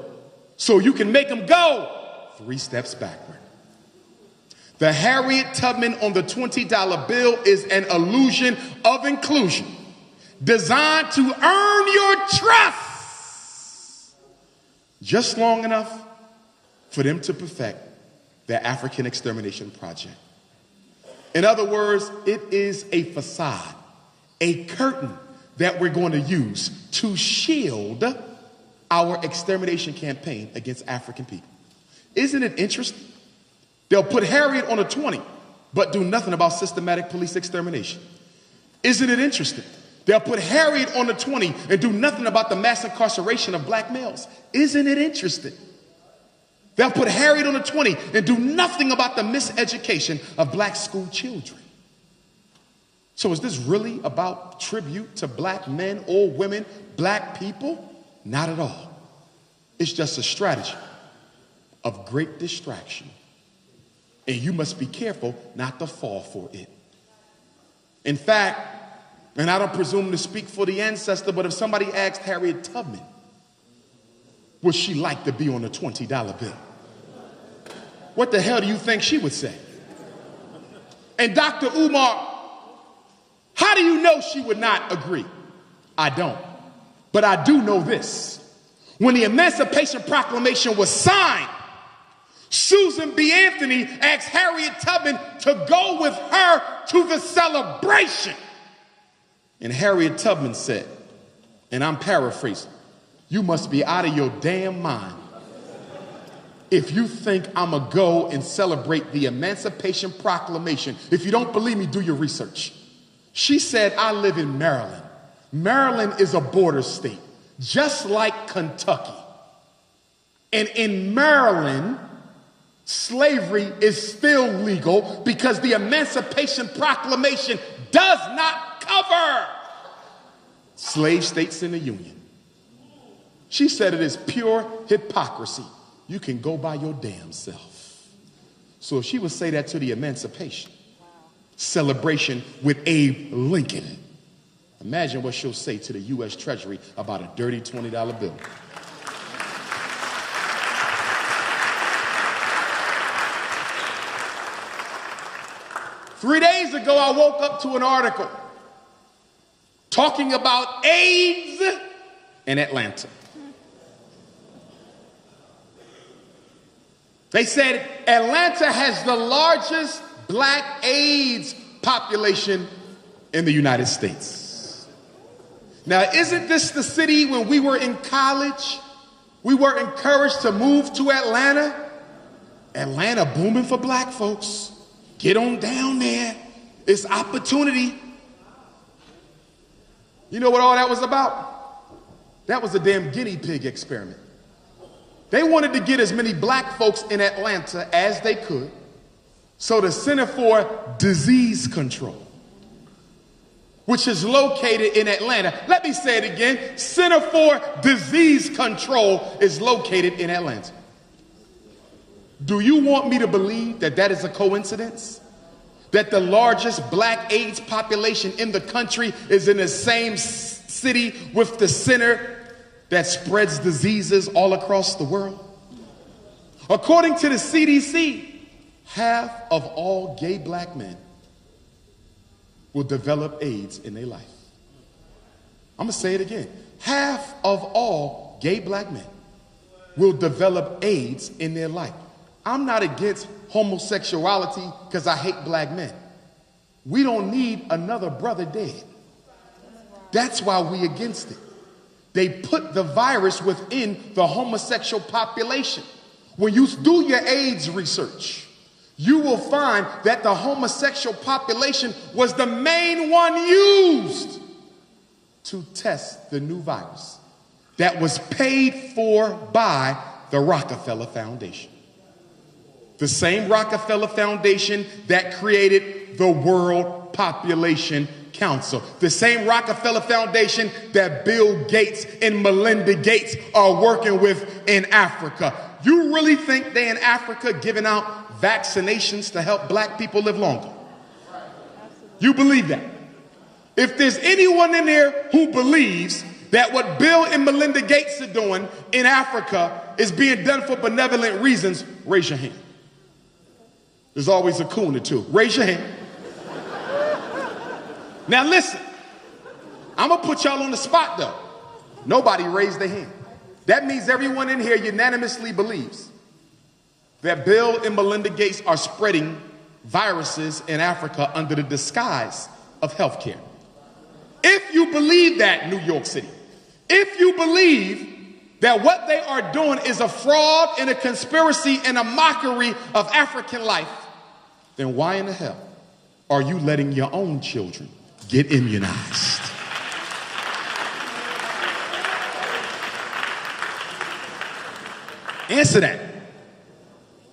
so you can make them go 3 steps backward. The Harriet Tubman on the $20 bill is an illusion of inclusion designed to earn your trust just long enough for them to perfect their African extermination project. In other words, it is a facade, a curtain that we're going to use to shield our extermination campaign against African people. Isn't it interesting? They'll put Harriet on a 20, but do nothing about systematic police extermination. Isn't it interesting? They'll put Harriet on the 20 and do nothing about the mass incarceration of black males. Isn't it interesting? They'll put Harriet on the 20 and do nothing about the miseducation of black school children. So is this really about tribute to black men or women, black people? Not at all. It's just a strategy of great distraction. And you must be careful not to fall for it. In fact, and I don't presume to speak for the ancestor, but if somebody asked Harriet Tubman, would she like to be on a $20 bill? What the hell do you think she would say? And Dr. Umar, how do you know she would not agree? I don't. But I do know this. When the Emancipation Proclamation was signed, Susan B. Anthony asked Harriet Tubman to go with her to the celebration. And Harriet Tubman said, and I'm paraphrasing, "You must be out of your damn mind if you think I'm going to go and celebrate the Emancipation Proclamation. If you don't believe me, do your research." She said, "I live in Maryland. Maryland is a border state, just like Kentucky. And in Maryland, slavery is still legal because the Emancipation Proclamation does not cover slave states in the Union." She said it is pure hypocrisy. You can go by your damn self. So if she would say that to the Emancipation celebration with Abe Lincoln, imagine what she'll say to the U.S. Treasury about a dirty $20 bill. Three days ago, I woke up to an article talking about AIDS in Atlanta. They said Atlanta has the largest black AIDS population in the United States. Now, isn't this the city when we were in college, we were encouraged to move to Atlanta? Atlanta booming for black folks. Get on down there. It's opportunity. You know what all that was about? That was a damn guinea pig experiment. They wanted to get as many black folks in Atlanta as they could. So the Center for Disease Control, which is located in Atlanta. Let me say it again. Center for Disease Control is located in Atlanta. Do you want me to believe that that is a coincidence? That the largest black AIDS population in the country is in the same city with the center that spreads diseases all across the world? According to the CDC, half of all gay black men will develop AIDS in their life. I'm going to say it again. Half of all gay black men will develop AIDS in their life. I'm not against homosexuality because I hate black men. We don't need another brother dead. That's why we against it. They put the virus within the homosexual population. When you do your AIDS research, you will find that the homosexual population was the main one used to test the new virus that was paid for by the Rockefeller Foundation. The same Rockefeller Foundation that created the World Population Council. The same Rockefeller Foundation that Bill Gates and Melinda Gates are working with in Africa. You really think they in Africa giving out vaccinations to help black people live longer? You believe that? If there's anyone in there who believes that what Bill and Melinda Gates are doing in Africa is being done for benevolent reasons, raise your hand. There's always a coon or two. Raise your hand. Now listen, I'm gonna put y'all on the spot though. Nobody raised their hand. That means everyone in here unanimously believes that Bill and Melinda Gates are spreading viruses in Africa under the disguise of healthcare. If you believe that, New York City, if you believe that what they are doing is a fraud and a conspiracy and a mockery of African life, then why in the hell are you letting your own children get immunized? Answer that.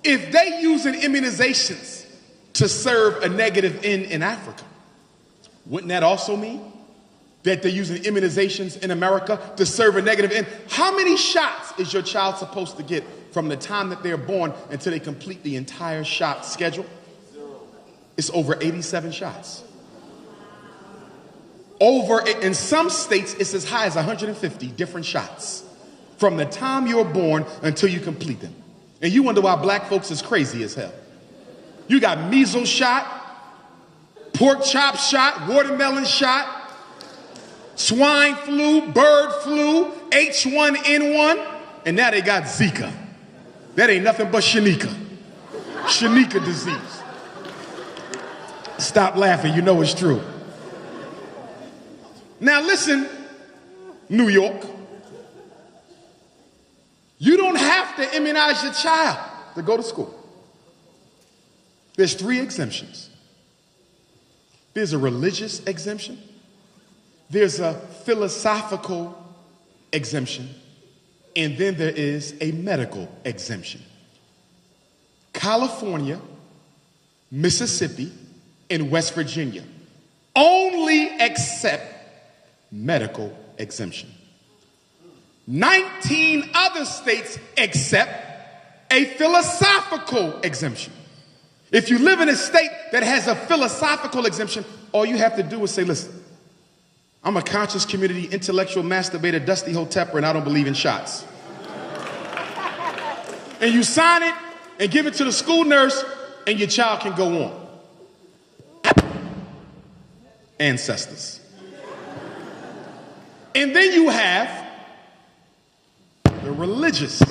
If they using immunizations to serve a negative end in Africa, wouldn't that also mean that they're using immunizations in America to serve a negative end? How many shots is your child supposed to get from the time that they're born until they complete the entire shot schedule? It's over 87 shots. In some states, it's as high as 150 different shots from the time you're born until you complete them. And you wonder why black folks is crazy as hell. You got measles shot, pork chop shot, watermelon shot, swine flu, bird flu, H1N1, and now they got Zika. That ain't nothing but Shanika disease. Stop laughing, you know it's true. Now listen, New York. You don't have to immunize your child to go to school. There's 3 exemptions. There's a religious exemption. There's a philosophical exemption. And then there is a medical exemption. California, Mississippi, and West Virginia only accept medical exemption. 19 other states accept a philosophical exemption. If you live in a state that has a philosophical exemption, all you have to do is say, listen, I'm a conscious community, intellectual masturbator, dusty hotepper, and I don't believe in shots. And you sign it and give it to the school nurse, and your child can go on. Ancestors. And then you have the religious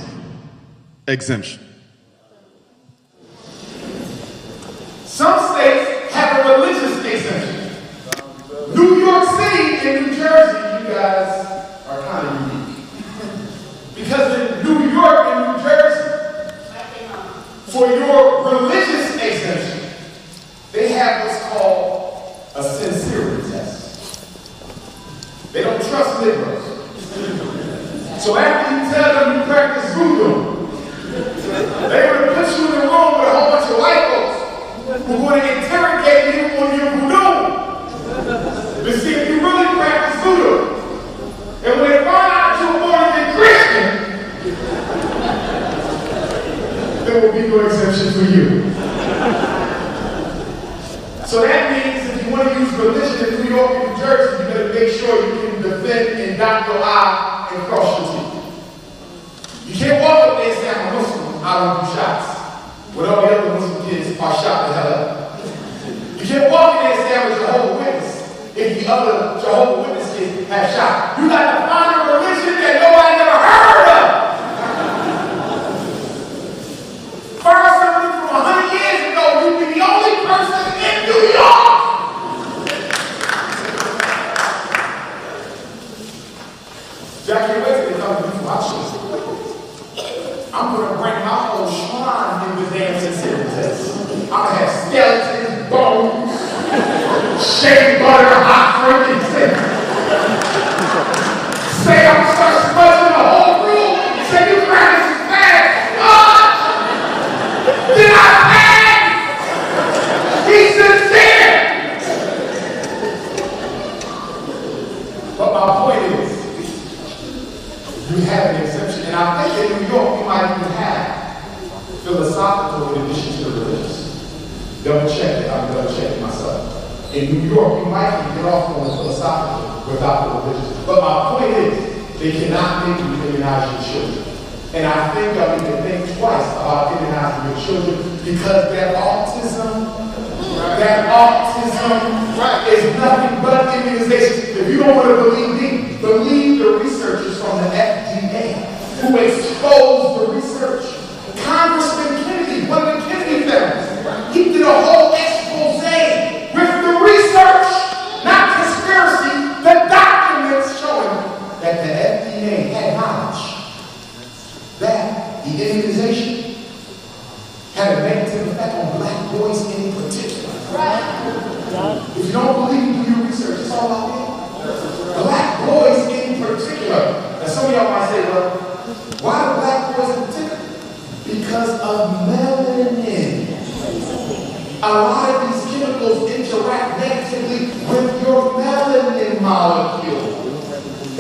exemption. Some states have a religious exemption. New York City and New Jersey, you guys are kind of unique. Because in New York and New Jersey, for your religious exemption, they have what's called a sincerity test. They don't trust Negroes. So after you tell them you practice voodoo, they're going to put you in the room with a whole bunch of white folks who are going to interrogate you on your voodoo to see if you really practice voodoo. And when they find out you're born again Christian, there will be no exemption for you. So that means if you want to use religion in New York and New Jersey, you better make sure you can defend and dot your I and cross your T. You can't walk up there and say, I'm a Muslim, I don't do shots. When all the other Muslim kids are shot the hell up. You can't walk in there and say, I'm a Jehovah's Witness, if the other Jehovah's Witness kids have shot. You got to find a religion that nobody never heard of. First, something from 100 years ago, you'd be the only person in New York. Jackie Wesley comes to me from our church. I'm going to bring my whole shrine in the damn sincerity test. I'm going to have skeletons, bones, shea butter, hot drink, and say I'm start smudging the whole room. Say you practice is bad. Did I pass? He's sincere. But my point is, you have an exemption, and I think in New York you might even have philosophical in addition to the religious. Double check it, I'm double checking myself. In New York, you might get off on the philosophical without the religious. But my point is, they cannot make you immunize your children. And I think I need to think twice about immunizing your children because that autism is nothing but immunization. If you don't want to believe me, believe the researchers from the FDA who exposed the research. Congressman Kennedy, one of the Kennedy families, he did a whole expose with the research, not conspiracy, the documents showing that the FDA had knowledge that the immunization had a negative effect on black boys in particular.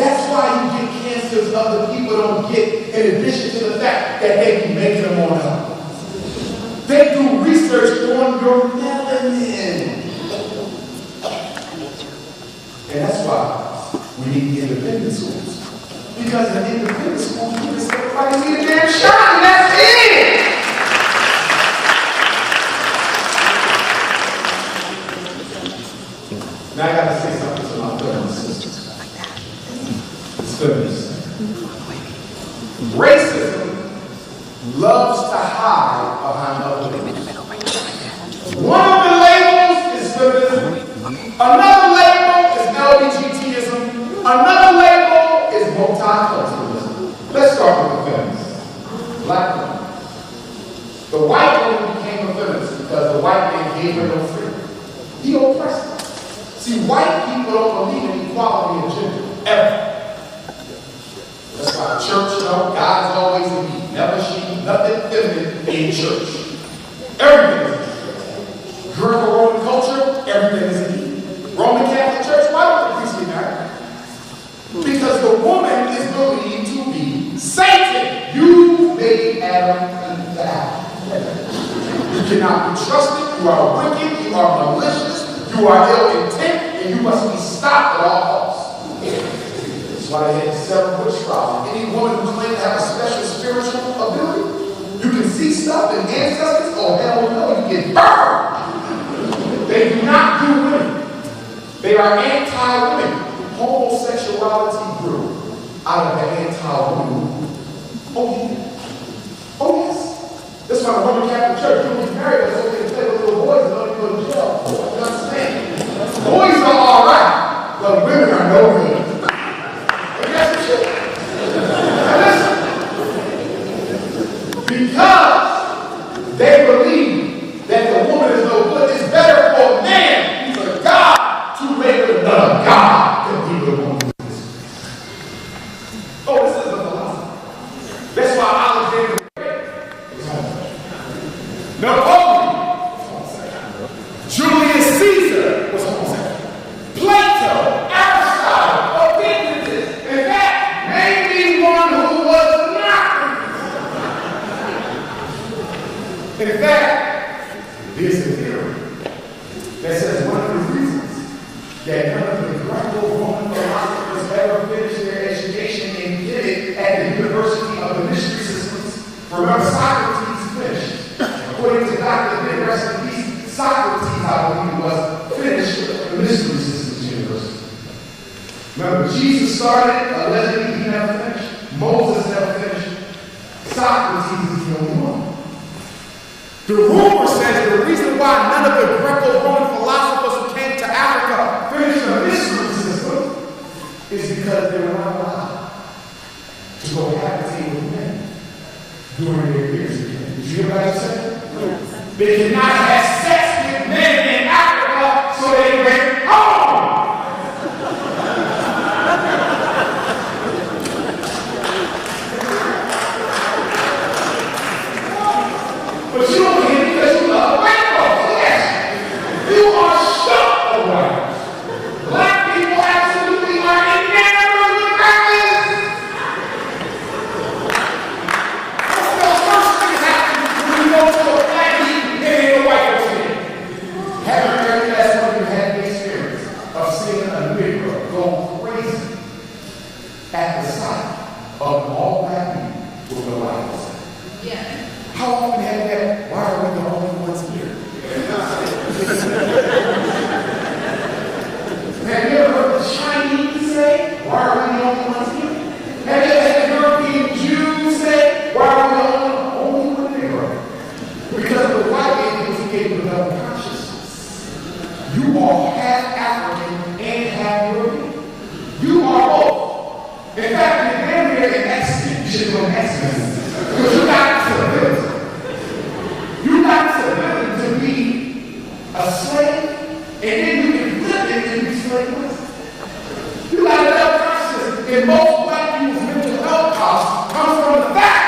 That's why you get cancers other people don't get, in addition to the fact that they be making them on up. They do research on your melanin. And that's why we need independent schools. Because in independent schools, you can say everybody need a damn shot, and that's it. Now I gotta say something to my brothers and sisters. It's feminists. Racism loves to hide behind other labels. One of the labels is feminism. Another label is LGBTism. Another label is multiculturalism. Let's start with the feminists. Black women. The white woman became a feminist because the white man gave her no freedom. He oppressed her. See, white people don't believe in equality of gender, ever. That's why church, God's always in me. Never she, nothing feminine in church. Everything is in me. Greco-Roman culture, everything is in me. Roman Catholic Church, why don't the priest get married? Because the woman is believed to be Satan. You made Adam and Eve. You cannot be trusted, you are wicked, you are malicious, you are ill intent, and you must be stopped at all costs. That's why they had to settle witchcraft. Any woman who claims to have a special spiritual ability, you can see stuff in ancestors, oh hell no, you get burned. They do not do women. They are anti-women. Homosexuality grew out of the anti-woman movement. Oh yeah. Oh yes. That's why the Roman Catholic Church, you don't get married, but it's okay to play with little boys and don't go to jail. You understand? Boys are all right, but women are no good. And that's the shit. Now listen. Because they believe that the woman is no good, it's better for a man who's a God to make another God than be the woman. Oh, this is a philosophy. That's why Alexander Napoleon, Julius Caesar was homosexual. Plato, Aristotle, Epictetus, in fact, maybe one who was not. In fact, there's a theory that says one of the reasons that none of the Greco-Roman philosophers ever finished their education and did it at the University of the Mystery Systems. Remember, Socrates finished. According to Dr. Ben, rest in peace, Socrates, I believe, was finished with the Mystery Systems University. Remember, Jesus started, allegedly he never finished. Moses never finished. Socrates is the only one. The rumor says the reason why none of the Greco-Roman philosophers who came to Africa finished the mystery system is because they were not allowed to go habitate with men during their years. Did you hear what I said? They cannot have sex with men in Africa, so they went home. But you don't hear because you love white folks. Yes. You are shocked of white. Black people absolutely are enamored with rappers. What's the first thing that happens when you go to a black meeting and ain't no white folks in? Haven't every last one of you had the experience of seeing a Negro go crazy at the sight of all black people with the white folks? Yeah. How often have you had, why are we the only ones here? Have you ever heard the Chinese say, why are we the only ones here? Have you ever had the European Jews say, why are we the only one here? Because of the white man who gave you double consciousness. You are half African and half European. You are both. In fact, if you're there in Mexican, you should go Mexican. Because you got the ability. You got the ability to be a slave, and then you can flip it and be slaveless. You got a double consciousness. And most black people's mental health costs comes from the fact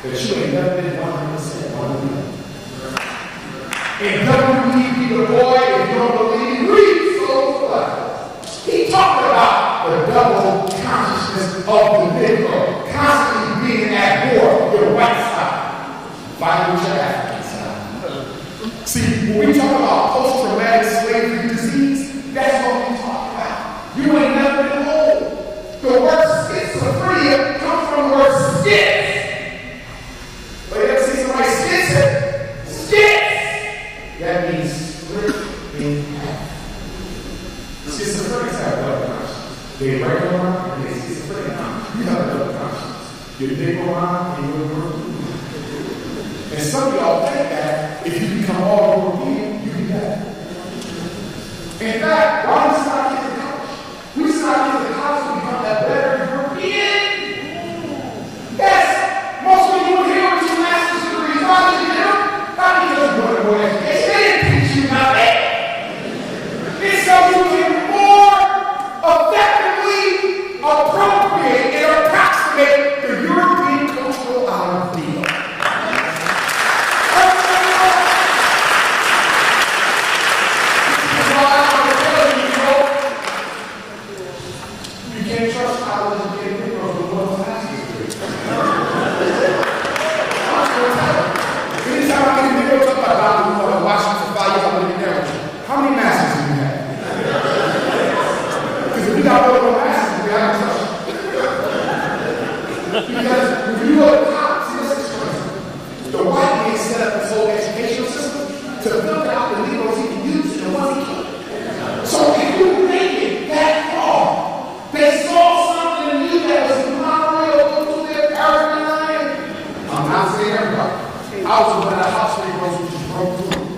that you ain't never been 100% one of them. And WBB the boy, if you don't believe, read Soul for Life. He talked about the double cultural consciousness of the Negro, constantly being at war with the white side, fighting with your African side. See, when we talk about post-traumatic slavery disease, that's what we talk about. You ain't never been whole. The word schizophrenia comes from the word schiz. But you ever see somebody schiz? Schiz! That means split in half. Schizophrenics have double conscience. They regular mind and they schizophrenic mind. You have a double conscience. Your Negro mind and your European. And some of y'all think that if you become all European, you can that. In fact, why do we start getting to college? We start getting to college to become that better European. Yes, most of you here with your master's degrees, why did you do it? Not because you wanted more education. They didn't teach you nothing. It's so you can more effectively appropriate and approximate the European cultural ideal. You can't trust college and get Negroes with one master's degree. I'm just going to tell you. Anytime I get Negroes up, I'm watching for 5 years, I'm looking down. How many masters do you have? Because if you got more than one master's degree, I don't trust you. Because when you go to college, see this expression. The white man set up this whole educational system to filter out the Negroes he can use and the ones he can't. So if you make it that far, they saw something in you that was intolerable to their paradigm. I'm not saying everybody. I was one of the house Negroes who just broke through.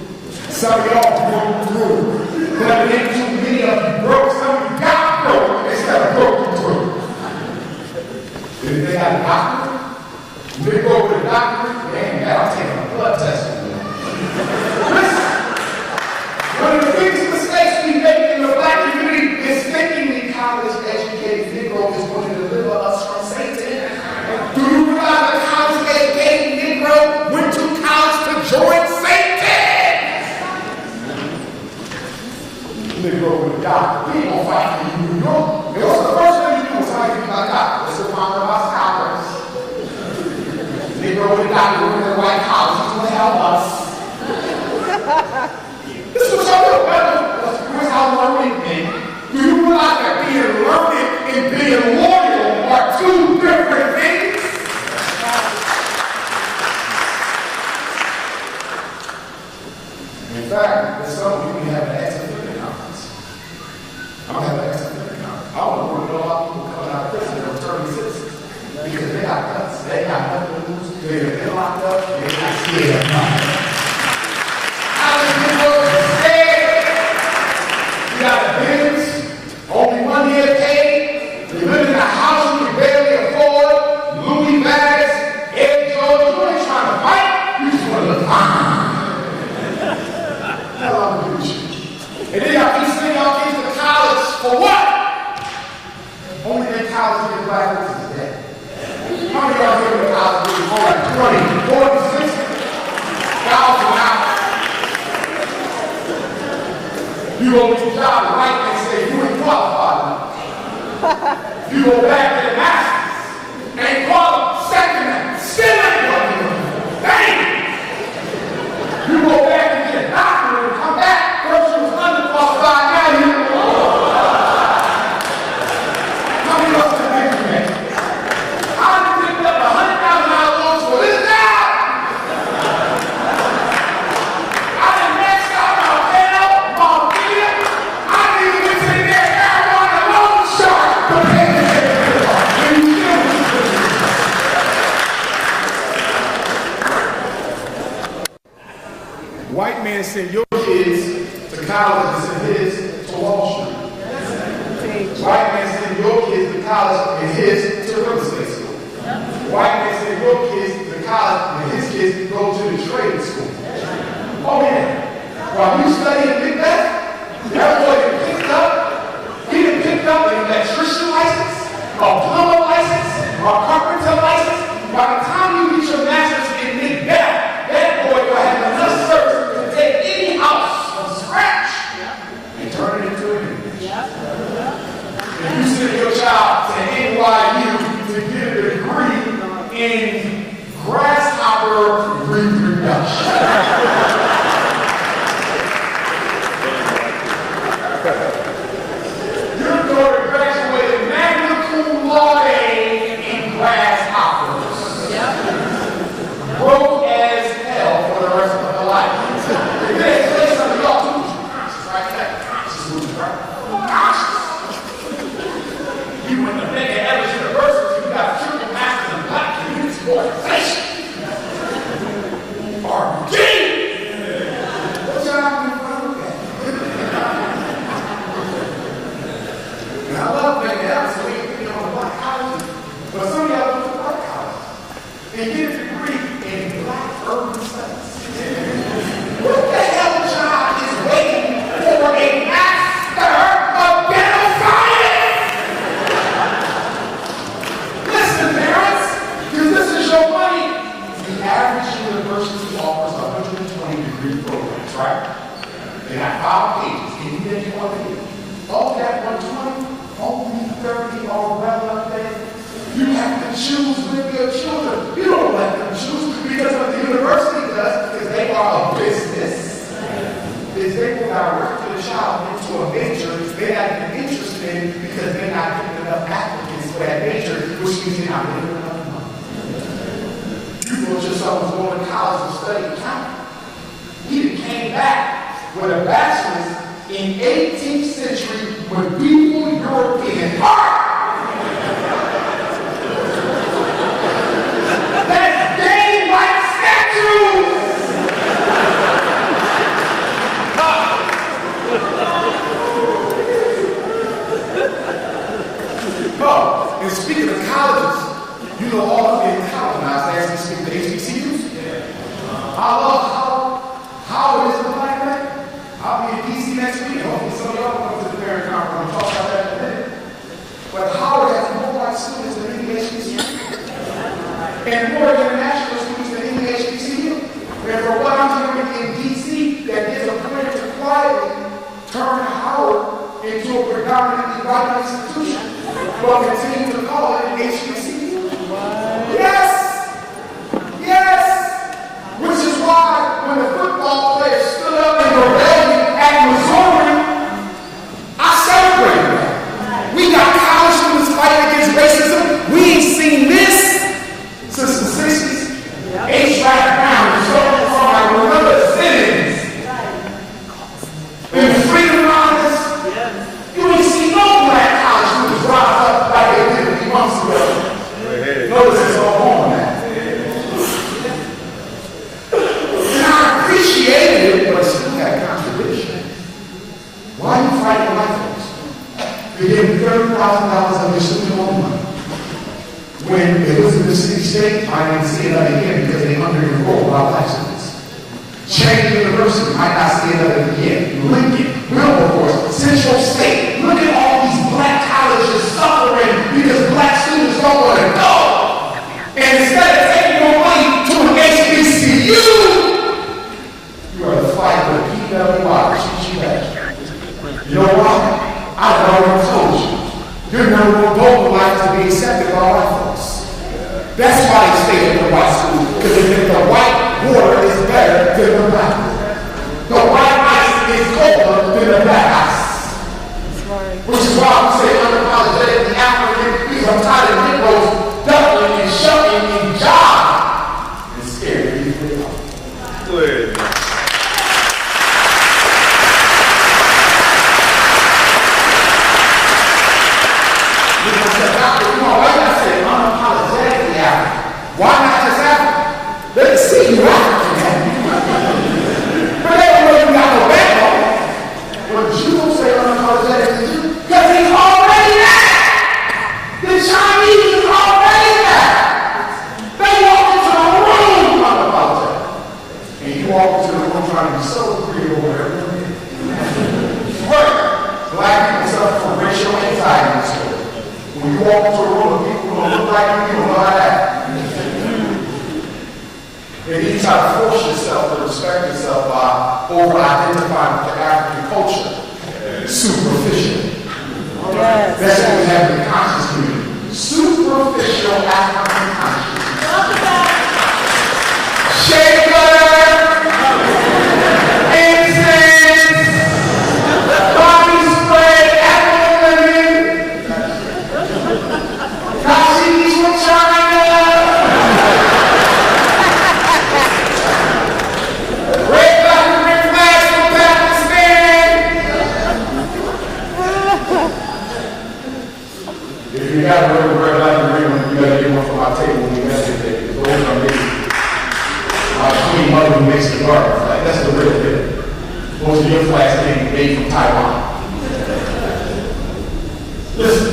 Some of y'all broke through. But I think too many of you broke. Some of you got broke instead of broken through. If they got a doctorate, they go with a doctorate, they ain't got, I'm taking a blood test from them. Listen, one of the biggest mistakes we make in the black community is thinking the college-educated Negro is going to deliver us from Satan. Do you realize a college-educated Negro went to college to join Satan? Negro with a doctor. We ain't gonna fight for you, New York. And what's the first thing you do when somebody gives you a doctor? It's to find about scholars. Negro with a doctor went to the White House. He's going to help us. This was so good. Here's how learning thing. Do you realize that being learned and being loyal are two different things? In fact, there's some of you have an ex-offender conference. I'm going to have an offender conference. I want to know a lot of people coming out of prison that are returning citizens. Because they got guts. They got nothing to lose. They're locked up. They're not scared of nothing. How many people are scared? You got a Benz, only 1 year paid. You live in a house you can barely afford. Louis bags, Air Jordan. You ain't trying to fight. You just want to look fine. That's all I'm doing. And then y'all keep sending y'all kids to college for what? Only in college to get black folks is dead. How many of y'all here in college with more like 20, 40, 60,000 you go to your job right and say you ain't qualified enough. You go back to the masters, ain't qualified, second man, still ain't qualified. Dang! You go back and get a doctorate and come back, first you was underqualified, now you're qualified. How many of us have been through that? I done picked up $100,000 loans for this job. I done maxed out my hell, my beer. I didn't even get to the next marijuana loan shark to pay this and you still white man send your kids to college and send his to Wall Street. White man send your kids to college and his to real estate school. White man send your kids to college and his kids go to the trade school. Oh man, while you study in Big Beth, that boy done picked up, he done picked up an electrician license, a plumber license, a carpenter license. By the time you get your master's in Big Beth, that boy will have enough service to take any house from scratch and turn it into a business. If you send your child to You have to choose with your children. You don't let them choose because what the university does, because they are a business, is they will direct the child into a major they're not even interested in because they're not getting enough applicants for that major, which means they're not getting enough money. You thought your son was going to college and studying accounting. He came back with a bachelor's in 18th century medieval European art. That's game like statues. Oh, and speaking of colleges, you know all of them in college now, they actually speak to HBCUs. I love how it is in the black man. I'll be in DC next week. Hopefully some of y'all come to the parent conference and talk about that in a minute. But Howard has more white students than any HBCU. And more international students than any HBCU. And for what I'm hearing in DC, that there's a plan to quietly turn Howard into a predominantly white institution. But continue to call it an HBCU. Yes! Yes! Which is why when the football players stood up in rebellion at Missouri, I celebrated that. We got college students fighting against racism. We ain't seen this since the 60s. H.A.I.R. Brown and so on. I remember Simmons. And the Freedom Riders. You ain't seen no black college students rise up like they did a few months ago. Notice it's all on that. Appreciated it, but still had contradiction. Why are you fighting white folks? You gave $30,000 of your student loan money. When Elizabeth City State, I didn't see another year because they under-enrolled our black students. Cheney University might not see another year. Lincoln, Wilberforce, Central State. Look at all these black colleges suffering because black students don't want to go. And instead of taking your money to an HBCU, you are the fight with PWI, You know why? I've already told you. You're never going to vocalize to be accepted by white folks. That's why they stay in the white school. Because they think the white water is better than the black water. The white ice is colder than the black ice. Which is why we say unapologetically African, because I'm tired of Negroes ducking and shucking and job and scared of people. Go ahead. Why not just African? They can see you African. But they don't know you got no backbone. When Jews say unapologetically Jew, because he's already there. The Chinese is already there. They walk into the room unapologetic. And you walk into the room trying to be so free or whatever. Right. Black people suffer from racial anxiety in school. When you walk into a room of people who don't look like you don't know how to act. And you try to force yourself to respect yourself by over-identifying with the African culture. Superficial. That's what we have in the conscious community. Superficial African consciousness. Shea butter, incense, body spray, apple lemon, Kashis from China. You gotta wear the red light and ring one, you gotta get one from my table when you mess with it. Those are amazing. My queen mother who makes the garden. Like, that's the real deal. Most of your flags being made from Taiwan. Listen,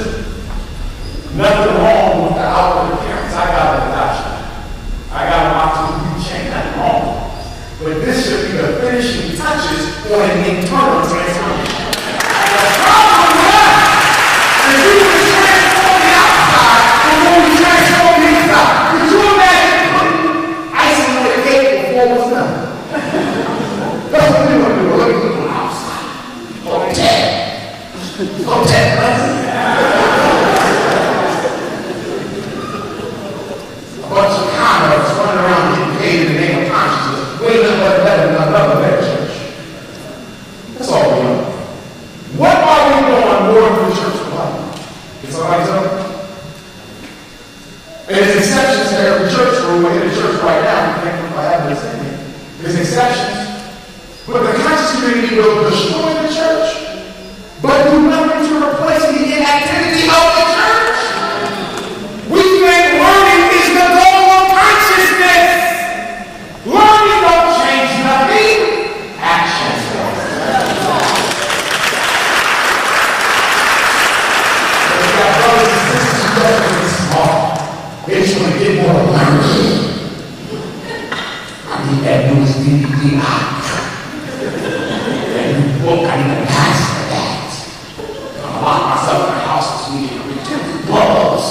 nothing wrong with the outward appearance. I got an adoption. I got an opportunity to change. Nothing wrong. But this should be the finishing touches on an internal transformation. The problem with us is you can transform the outside before we transform the inside. Could you imagine putting icing on the cake before it was done? That's what we want to do. We're looking on the outside. Hotel. And there's exceptions to every church rule. We're in the church right now. We can't put having this in here. There's exceptions. But the conscious community will destroy the church, but do nothing to replace the inactivity of the church. We think learning is the goal of consciousness. Learning don't change nothing. Actions do. We got brothers and sisters who don't really smart. They just want to get more learning. I need that newest DVD. Book, I need a pass for that. I'm lock myself in the house this weekend and read 2 books.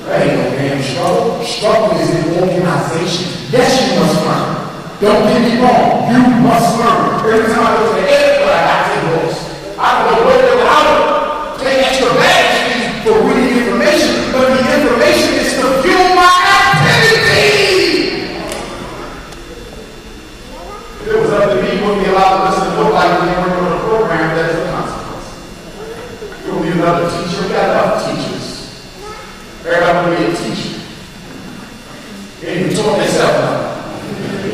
That ain't no damn struggle. Struggle is in organization. Yes, you must learn. Don't get me wrong. You must learn. Every time I go to the airport, I got 10 books. I don't know where they're out. Take extra baggage fees for reading information, but the information is to fuel my activity. If it was up to me, you wouldn't be allowed to listen to nobody when they weren't on a program that is a consequence. You will be another teacher. We got enough teachers. Everybody want to be a teacher. You ain't even taught yourself nothing.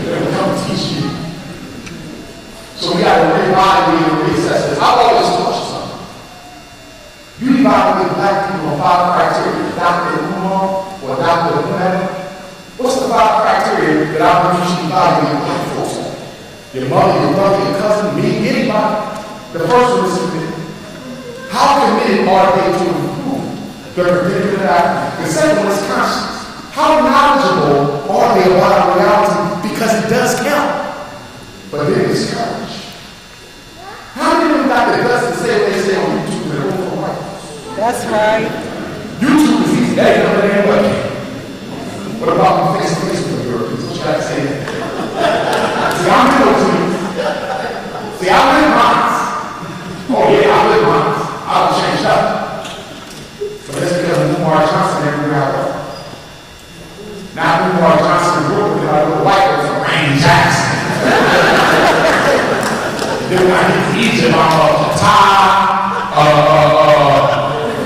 They're going to come teach you. So we got to reevaluate and reassess this. I've always taught you something. You evaluate black people on 5 criteria. Dr. Umar or Dr. Umar. What's the 5 criteria that I want you to evaluate black folks on? Your mother, your brother, your cousin, me, anybody. The first one is committed. How committed are they to improve their particular activity? The second one is conscience. How knowledgeable are they about reality? Because it does count. But they're discouraged. How many of them got the guts to say what they say on YouTube and they're over right? That's right. YouTube is easy. That ain't nothing damn webcam. What about face-to-face with Europeans? What should I say? See, I'm middle to you. See, I live mine. Oh yeah, I live mine. I'll change up. But that's because of Umar Johnson everywhere I go. Now Umar Johnson grew up with a white girl from Rain Jackson. Then I get to Egypt, I'm a tie,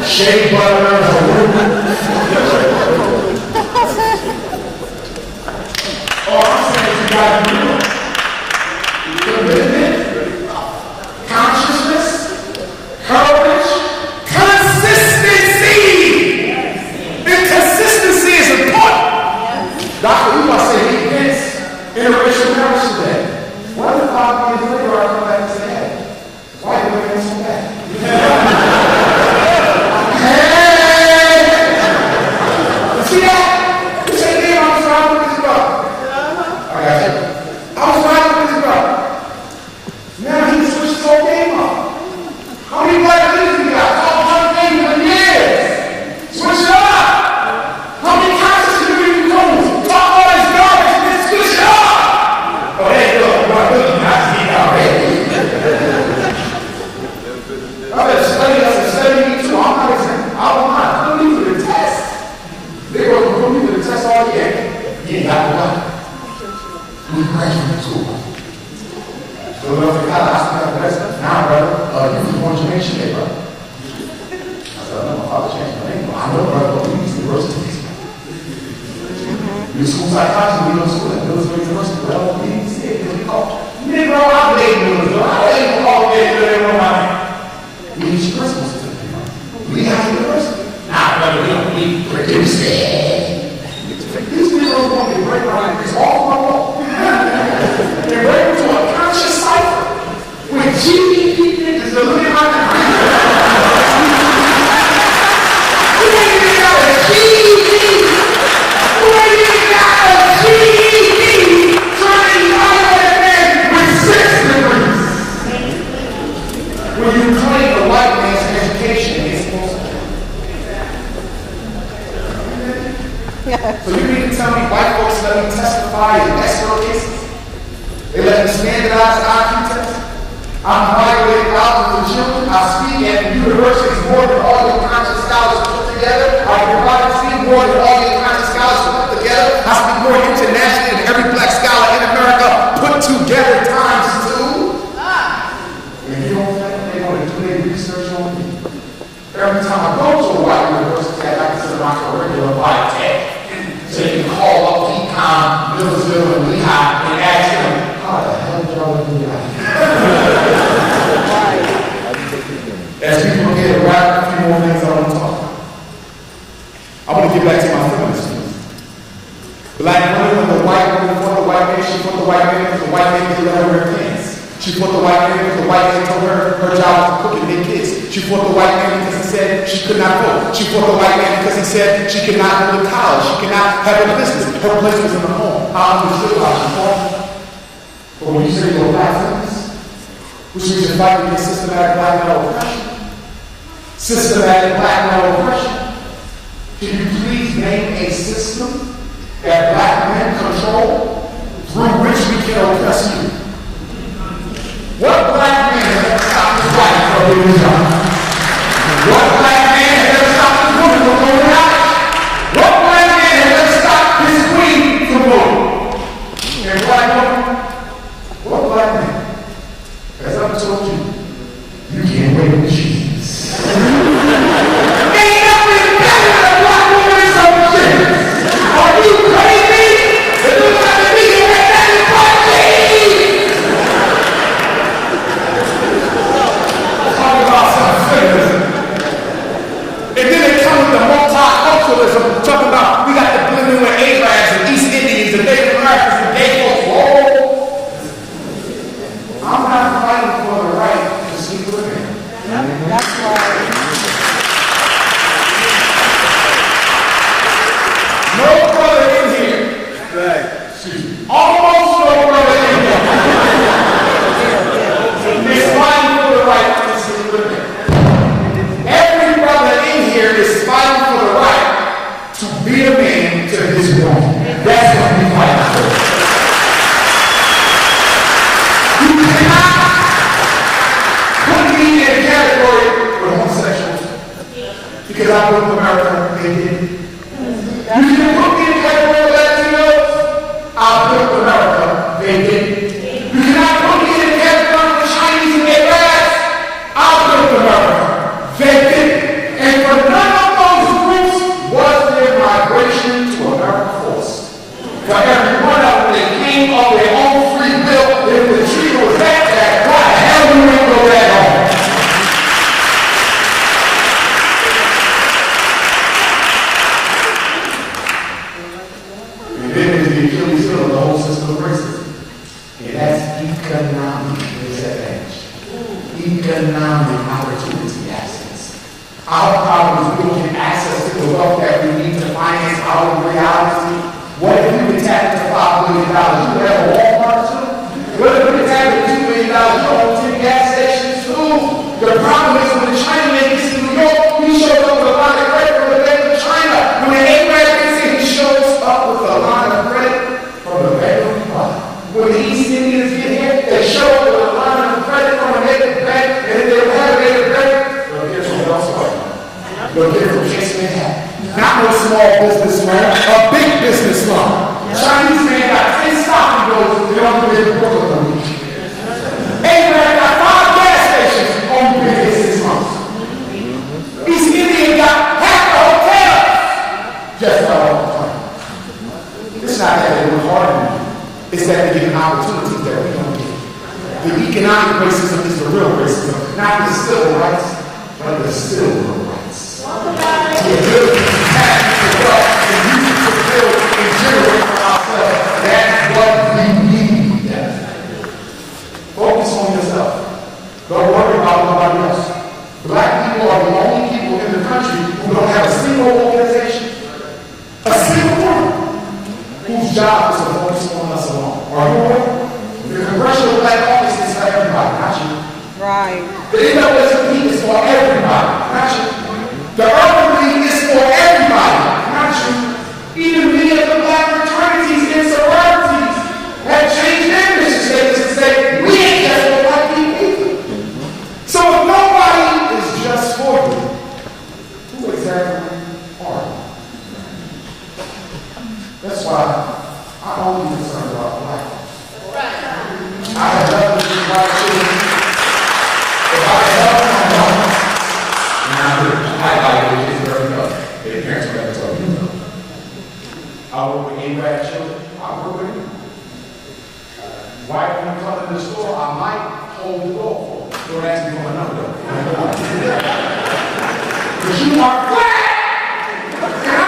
shea butter, all I'm saying is you gotta do it. Commitment, consciousness, courage, consistency. And consistency is important. Dr. Umar said he against interracial marriage today. What if 5 years later I come back and say, hey, why are you looking so bad? Hey! See that? You say, damn, I was riding with this brother. I got you. I was riding with this brother. Now he switched his whole game up. How many black leaders we got? All 100 games in years. Switch it up. How many concerts do we do? Talk all this garbage and then switch it up. Oh, hey, look, not to eat already. I better study us and study me too. I'm not exempt. I don't mind. I don't need you to test. They go to me to the test all year. You ain't got to what? We graduate school. So when I was I still got the rest. Now, brother, you was born Jamaican today, brother. I said, no, my father changed my name. I know, brother, but we need some universities. You school psychology, we don't school at Millsville University. Well, we need to see it because we call Negro, I blame Millsville. I ain't call Millsville on my name. We need your principal certificate. We have a university. Now, brother, we don't need to produce it. These people want to break my name. It's all my fault. They're breaking to a conscious cipher with GDP niggas that look at my name. We ain't even got a GDP. We ain't even got a GDP trying to evaluate a man with 6 degrees. When you claim the white man's education is supposed to So you mean to tell me white folks let me testify in escrow cases? They let me standardize IQ tests? I'm evaluating thousands of children. I speak at universities more than all your conscious scholars put together. I provide speak more than all your conscious scholars put together. I speak more internationally than every black scholar in America put together times 2. And you don't think they want to do their research on me? Every time I go to a white university, I consider my curriculum I want to get back to my feminist. Black women, when the white woman fought the white man, she fought the white man because the white man didn't let her wear pants. She fought the white man because the white man told her job was to cook and make kids. She fought the white man because he said she could not vote. She fought the white man because he said she could not go to college. She could not have a business. Her place was in the home. I understood how she fought. But when you say you're a black feminist, which means you're fighting against systematic black male oppression. Systematic black male oppression. Can you please name a system that black men control through which we can oppress you? What black man has ever stopped his wife from doing his job? What black man has ever stopped his woman from going to college? What black man has ever stopped his queen from voting? And black woman, what black man has ever told you, you can't wait with cheese? Ain't nothing better than a black woman in some shit. Are you crazy? It looks like the nigga right now is party! Talk about some feminism. And then they come with the multiculturalism, talking about we got the blend in with Arabs and East Indians and Native Americans and gay folks. Whoa! I'm not fighting for the right to sleep with a man. That's right. No brother in here. Right. Almost no brother in here. Is fighting for the right to sleep with him. Every brother in here is fighting for the right to be a man to his woman. That's what we fight for. You cannot put me in a category with homosexuals because I live in America, they did. You can put me in a category with Latinos, I built America, they did. You cannot put me in a category with Chinese and Arabs, I built America, they did. And for none of those groups was their migration to America forced. For every one of them, they came of their own free will. If the tree was that bad, why the hell do we go that home? And then there's the Achilles heel of the whole system of racism. And that's economic disadvantage. Economic opportunity access. Our problem is we don't get access to the wealth that we need to finance our reality. What if we could tap into $5 billion? You would have a Walmart too? What if we could tap into $2 billion? You own 10 gas stations too? The problem is when the China man gets to New York, he shows up with a line of credit from the bank of China. When the A-Rad gets in, he shows up with a line of credit from the bank of Umar. When the East Indians get here, they show up with a line of credit from a native bank, and if they don't have a native bank, they'll get from Wells Fargo. They'll get from Chase Manhattan. Not no small business loan, a big business loan. Chinese man got 10 stock and goes, they don't do it in Brooklyn a week. A-Rad got 5 gas stations, only been here 6 months. East Indian got half the hotels. Just about all the time. It's not that they work hard on you. It's that they get an opportunity that we don't get. The economic racism is the real racism, not the civil rights, but the civil rights. The ability to tap into wealth and use it to build and generate for ourselves. That's what we need. Focus on yourself. Don't worry about nobody else. Black people are the only people in the country who don't have a single organization, a single one, whose job is to focus on us alone. Are you aware? The Congressional Black Office is for everybody, not you. Right. The NAACP is for everybody, not you. The Urban League is for everybody, not you. Even many of the black fraternities and sororities have changed their mission statements to say, we ain't just for black people either. So if nobody is just for you, who exactly are you? That's why I'm only concerned about black folks. I have nothing to do with white children. If I had helped my mom, and I do, I like the kids growing up. Their parents would never tell me no. I work with A-Rad children. I work with them. White women come in the store, I might hold the door for them. Don't ask me for my number though. Because you are black! And I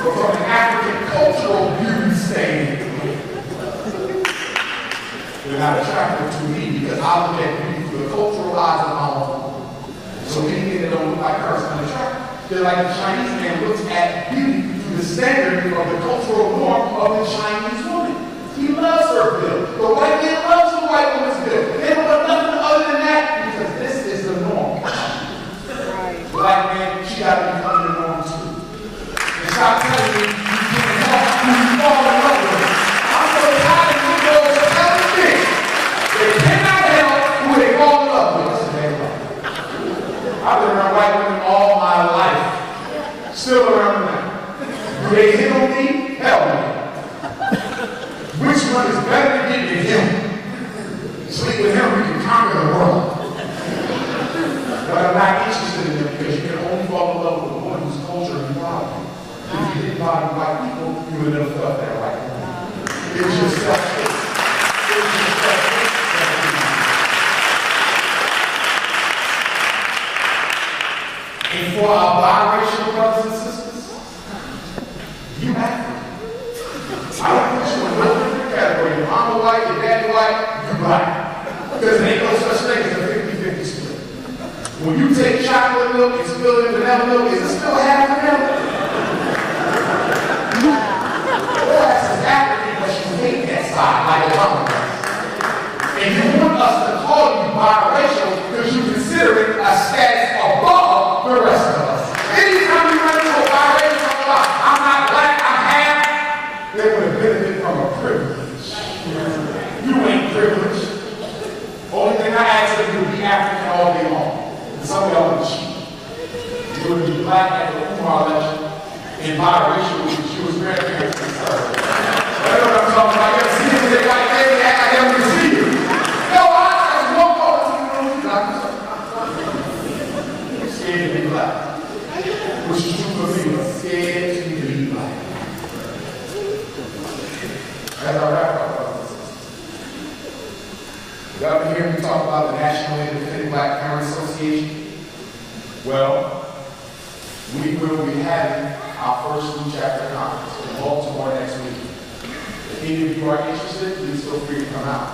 but from an African cultural beauty standpoint. They're not attractive to me because I look at beauty through the cultural eyes of my own. So anything that don't look like her is unattractive. They're like the Chinese man looks at beauty through the standard of the cultural norm of the Chinese woman. He loves her build. The white man loves the white woman's build. They don't want nothing other than that because this is the norm. Black man, she got to become the norm too. And stop telling me you can't help who you fall in love with. I'm so tired of you girls telling me they cannot help who they fall in love with. Listen, man. I've been around white women all my life. Still around now. Do they hit on me? Hell no. Which one is better to get than him? Sleep with him, we can conquer the world. But I'm not interested in them because you can only fall in love with the one whose culture you value. If you didn't value white people, you would have never felt that right. It was just self-hate. It was just self-hate. And for our biracial brothers and sisters, you African. I don't put you in no different category. Your mama white, your daddy white, you're black. Because there ain't no such thing as a 50-50 split. When you take chocolate milk and spill it in vanilla milk, is it still half vanilla? Well, that's African, but you hate that side like a mama does. And you want us to call you biracial because you consider it a status above the rest of us. Anytime you run into a biracial, I'm not black, I'm half, they would have benefited from a privilege. You ain't privileged. Only thing I ask them to be African all day long. And some of y'all would cheat. You would be black at the Umar lecture and biracial with the Jewish grandparents and stuff. I know what I'm talking about. You ever see them? They like, hey, I never see you. No, I just walk over to you. I'm scared to be black. Which is true for me, but scared to be black. As I wrap up, y'all been hearing me talk about the National Independent Black Parent Association? Well, we will be having our first new chapter conference in Baltimore next week. If any of you are interested, please feel free to come out.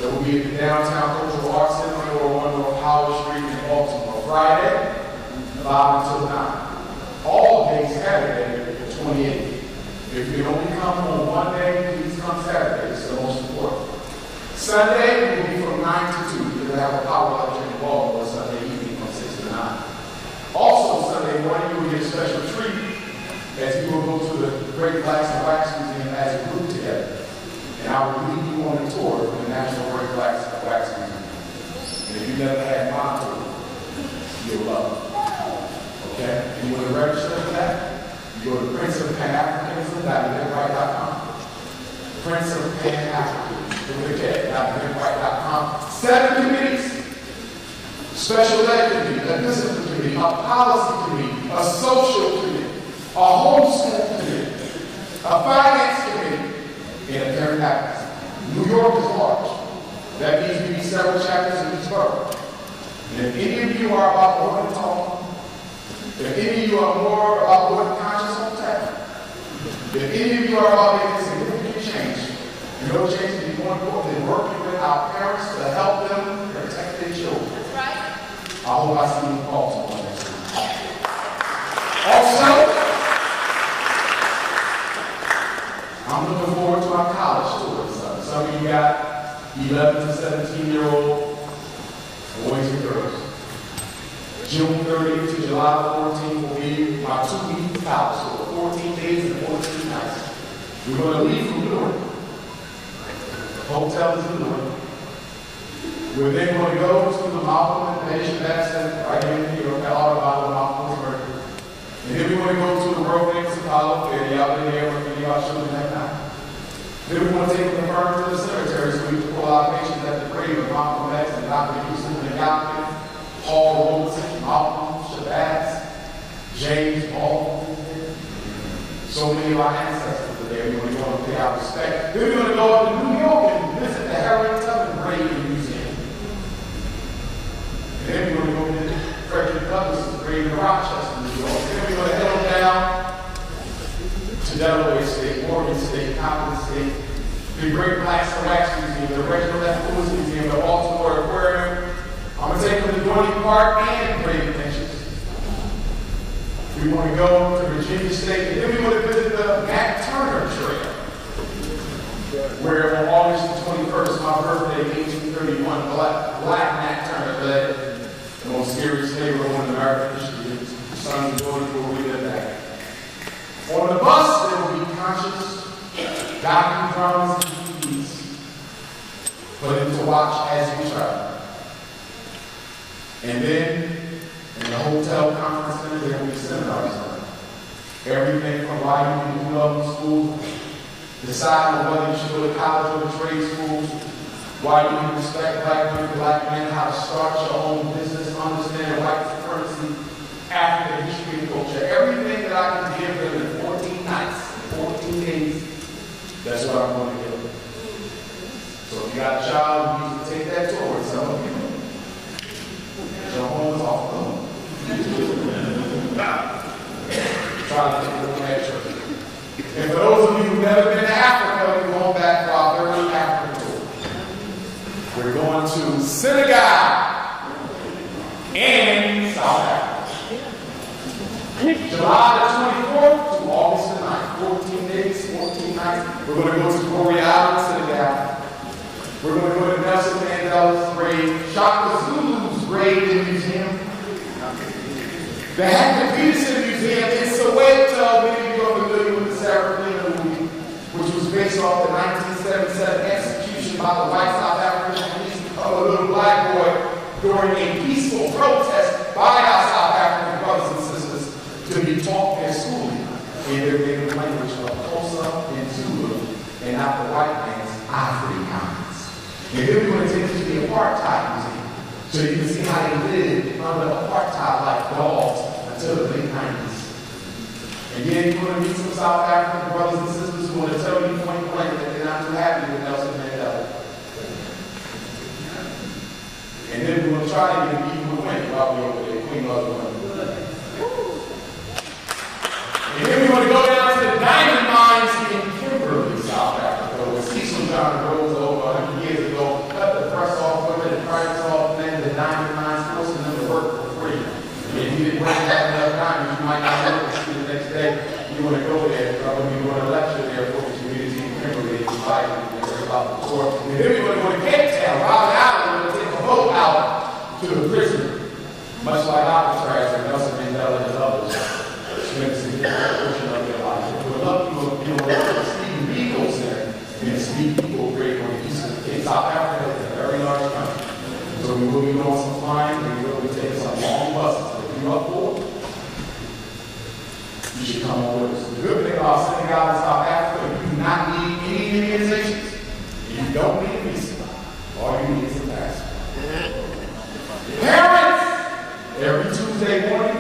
It will be at the Downtown Cultural Arts Center or 1 North Howard Street in Baltimore, Friday, 5 until 9. All day Saturday, the 28th. If you can only come on one day, please come Saturday. It's the most important. Sunday will be from 9 to 2. We'll have a power lecture in Baltimore Sunday evening from 6 to 9. Also, Sunday morning, you will get a special treat as you will go to the Great Blacks and Wax Museum as a group together. And I will lead you on a tour of the National Great Blacks and Wax Museum. And if you never had my tour, you'll love it. Okay? And you want to register for that? You go to princeofpanafricanism.eventbrite.com. Prince of Pan-Africanism.eventbrite.com. 7 committees. Special ed committee, a discipline committee, a policy committee, a social committee, a homeschool committee, a finance committee, and a parent advocacy. New York is large. That means we need several chapters in each borough. And if any of you are about more than talking, if any of you are more about more than conscious on tap, if any of you are about making significant change, and no change is more important than working with our parents to help them protect their children. That's right. I hope I see you in Baltimore next week. Also, I'm looking forward to our college tours. Some of you got 11 to 17-year-old boys and girls. June 30th to July 14th will be my 2-week college tour, 14 days and 14 nights. We're going to leave from Newark. The hotel is in Newark. We're then going to go to the Malcolm and Nation Medicine right here in New York, that Autobahn of Malcolm's murder. And then we're going to go to the World Famous Apollo Fair. Y'all been there with any of y'all children that night. Then we're going to take them first to the cemetery so we can pull our patients at the grave of Malcolm X and Dr. Houston and Yopkin, Paul Robeson, Malcolm, Shabazz, James Baldwin. So many of our ancestors are there. We're going to go and pay our respect. Then we're going to go up to New York and visit the Harriet Tubman Grave Museum. And then we're going to go visit Frederick Douglass' grave in Rochester, New York. Then we're going to head on down Delaware State, Morgan State, Compton State, the Great Blacks and Wax Museum, the Reginald F. Lewis Museum, the Baltimore Aquarium. I'm going to take them to Dorney Park and Brady Pictures. We want to go to Virginia State, and then we want to visit the Nat Turner Trail, where on August the 21st, my birthday, 1831, Black Nat Turner led the most serious labor in American history. His sons and daughters will read that back. On the bus, there will be conscious documentaries and DVDs for them to watch as we travel. And then, in the hotel conference center, there will be seminars on everything from why you need to love in school, deciding whether you should go to college or to trade schools, why you need to respect black women, black men, how to start your own business, understand white supremacy, African history and culture. Everything that I can give them in 14 nights, 14 days, that's what I'm going to give them. So if you got a child, you need to take that tour with some of you. Your home is off the home. Try to take a look at church. And for those of you who've never been to Africa, we're going back for our third African tour. We're going to Senegal and South Africa. July the 24th to August the 9th. 14 days, 14 nights. We're going to go to Gorée Island, Senegal. We're going to go to Nelson Mandela's grave, Shaka Zulu's grave in the museum. The Hackett Peterson Museum in Soweto, many of you are familiar with the Sarafina movie, which was based off the 1977 execution by the white South African police of a little black boy during a peaceful protest by our South African brothers and sisters to be taught their schooling in their native language of Xhosa and Zulu, and not the white man's Afrikaans. And then we're going to take you to the Apartheid Museum, so you can see how they lived under apartheid like dogs until the late 90s. And then you're going to meet some South African brothers and sisters who want to tell you point blank that they're not too happy with Nelson Mandela. And then we're going to try to get people to win while we're over there. Queen loves women. And then we're going to go down to the diamond mines in Kimberley, South Africa, where Cecil John Rose over 100 years ago cut the press off women and price off men, the diamond mines, forcing them to work for free. And if you didn't work that enough diamonds, you might not work the next day. You want to go there, probably you want to lecture there for the community in Kimberley, invite them to about the tour. And then we're going to go to Cape Town, Robert Allen, we're going to take a boat out to the prison, much like Alcatraz and Nelson Mandela and others. Spend a significant portion of their life. We're lucky to be able to Stephen Biko Center in Steve Biko grade on the east of the Cape. South Africa is a very large country. So we will be doing some flying and we will be taking some long buses. If you're up for it, you should come on with us. The good thing about Senegal and South Africa, you do not need any immunizations. You don't need a visa. All you need is a passport. Parents, every Tuesday morning,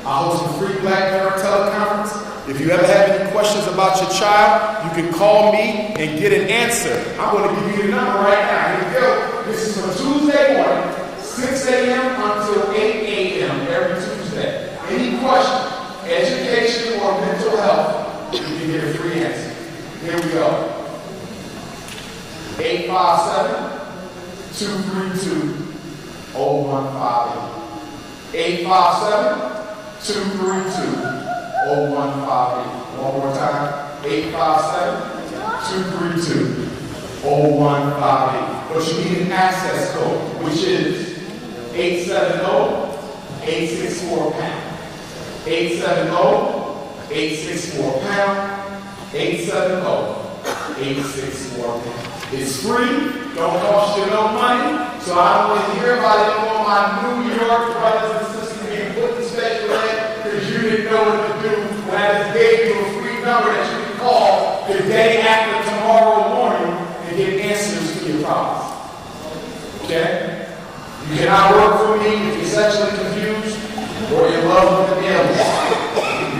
I host a free Black Parent teleconference. If you ever have any questions about your child, you can call me and get an answer. I'm going to give you the number right now. Here we go. This is for Tuesday morning, 6 a.m. until 8 a.m. every Tuesday. Any question, education, or mental health, you can get a free answer. Here we go. 857-232-0158. 857-232-0158. One more time. 857-232-0158. But you need an access code, which is 870-864-POUND. 870-864-POUND. 870-864-POUND. It's free, don't cost you no money, so I don't want to hear about it on my New York brothers and sisters being put in special ed because you didn't know what to do when I just gave you a free number that you can call the day after tomorrow morning and get answers to your problems. Okay? You cannot work for me if you're sexually confused or in love with an alien.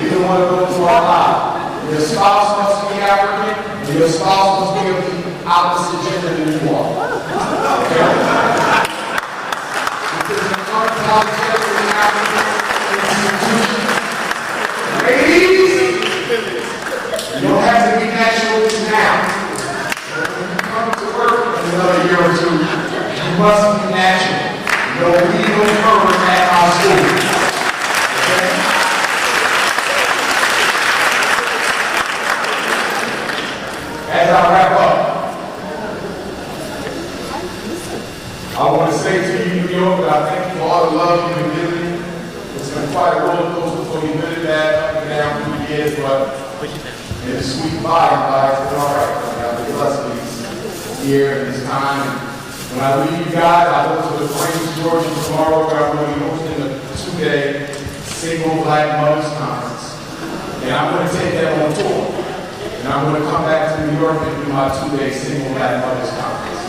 Neither one of those are allowed. Your spouse must be African, and your spouse must be of the opposite gender than you are. Okay? This is an unapologetically African institution. Ladies, you must be natural. No legal murder at our school. Okay? As I wrap up, I want to say to you, New York, that I thank you for all the love you've been giving me. It's been quite a roller coaster for you, good and bad, up and down through the years, but in a sweet body, it's been all right. I've been blessed with here and this time. And when I leave you guys, I go to the Prince Georgia tomorrow, where I'm going to be hosting a 2-day Single Black Mothers Conference. And I'm going to take that on tour. And I'm going to come back to New York and do my 2-day Single Black Mothers Conference.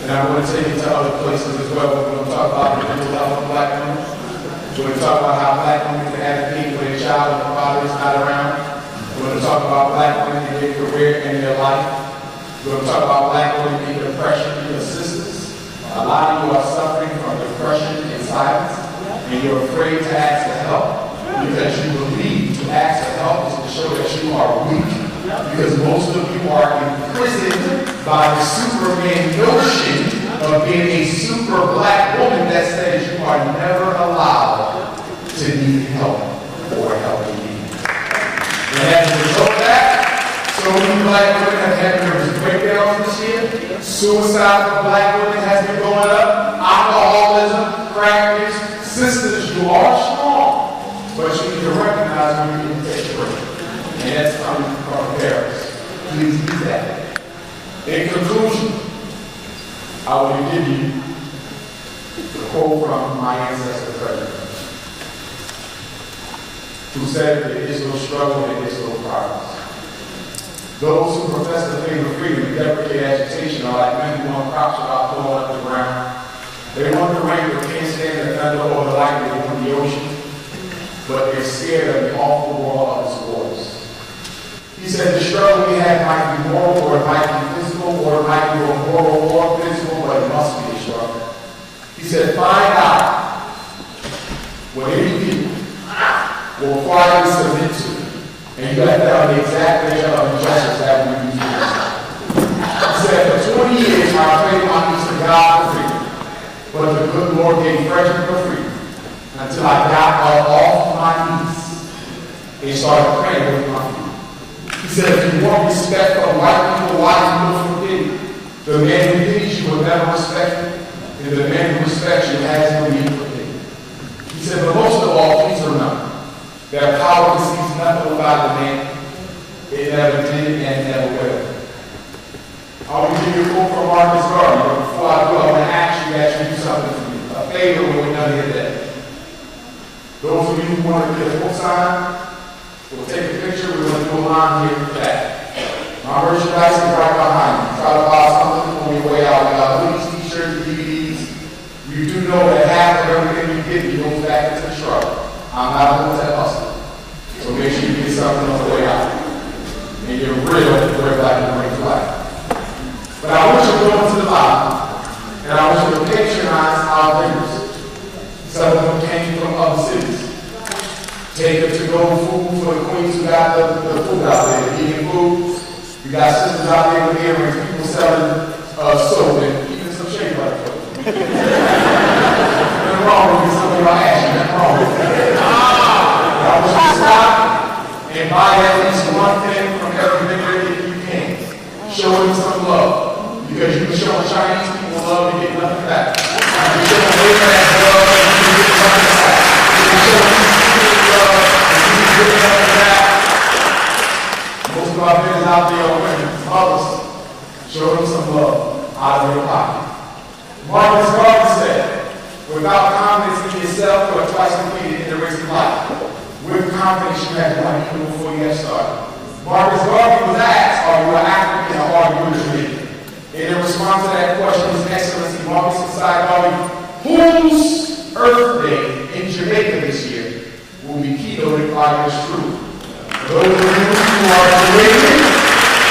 And I'm going to take it to other places as well. We're going to talk about the mental health of black women. We're going to talk about how black women can advocate for their child when the father is not around. We're going to talk about black women in their career and their life. We're going to talk about black women in depression and assistance. A lot of you are suffering from depression and silence, and you're afraid to ask for help because you believe to ask for help is to show that you are weak. Because most of you are imprisoned by the Superman notion of being a super black woman that says you are never allowed to need help or help in need. And as a result of that, so many black women have had nervous breakdowns this year. Suicide for black women has been going up. Alcoholism, crack use. Sisters, you are strong, but you need to recognize when you need to take a break. And that's coming from parents. Please do that. In conclusion, I want to give you the quote from my ancestor president, who said, "There is no struggle, there is no progress." Those who profess the faith of freedom and deprecate agitation are like men who want crops without blowing up the ground. They want the rain but can't stand the thunder or the lightning from the ocean, but they're scared of the awful roar of its waters. He said the struggle we have might be moral, or it might be physical, or it might be moral or physical, but it must be a struggle. He said, find out what any people will quietly submit to, and you got to found the exact measure of injustice that we use. He said, for 20 years, I prayed my knees to God for freedom, but the good Lord gave Frederick for freedom until I got off my knees and started praying with my feet. He said, if you want respect from white people, why do you look for pity? The man who pities you will never respect you, and the man who respects you has no need for pity. He said, but most of all, please remember that power receives nothing without the man. It never did and never will. I want to give you a quote from Marcus Garvey, but before I do, I want to ask you that you do something for me. A favor when we're done here today. Those of you who want to get a full sign, we'll take a picture. We're going to do a line here with that. My merchandise is right behind you. Try to buy something on your way out. We got hoodies, t-shirts, DVDs. You do know that half of everything you get goes back into the struggle. I'm not a hotel hustler. So make sure you get something on the way out. And you're real where black and bring to life. But I want you to go into the lobby, and I want you to patronize our vendors. Some of them came from other cities. Take it to go food for the queens who got the food out there, eating food. You got sisters out there with earrings, people selling soap and even some shea butter. Nothing wrong with something about action, nothing wrong with that. I want you to stop and buy at least one thing from every vendor if you can. Show them some love. Because you can show Chinese people love and get nothing back. You can show them Asian love and you can get nothing back. You can show them love and you can get nothing back. Most of our vendors out there are women, mothers. Show them some love out of your pocket. Marcus Garvey said, without confidence in yourself, you are twice completed in the race of life. With confidence, you have won even before you have started. Marcus Garvey was asked, are you an African or are you a Jamaican? And in response to that question, His Excellency Marcus Garvey, whose Earth Day in Jamaica this year will be keynoted by yours truly. Those of you who are Jamaican,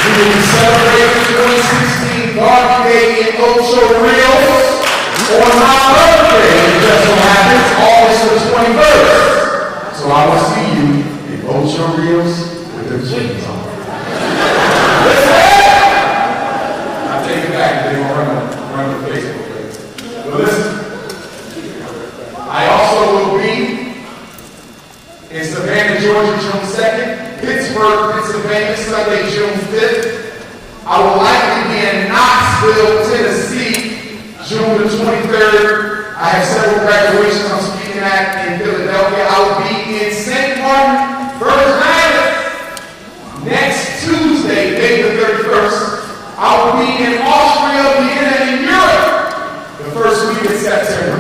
who will be celebrating 2016 Garvey Day in Ocho Rios on my birthday, it just so happens, August the 21st. So I will see you in Ocho Rios with their jeans on. I take it back, they won't run the Facebook page. Pittsburgh, Pennsylvania, Sunday, June 5th. I will likely be in Knoxville, Tennessee, June the 23rd. I have several graduations I'm speaking at in Philadelphia. I will be in St. Martin, Virgin Islands, next Tuesday, May the 31st. I will be in Austria, Vienna, and Europe the first week of September.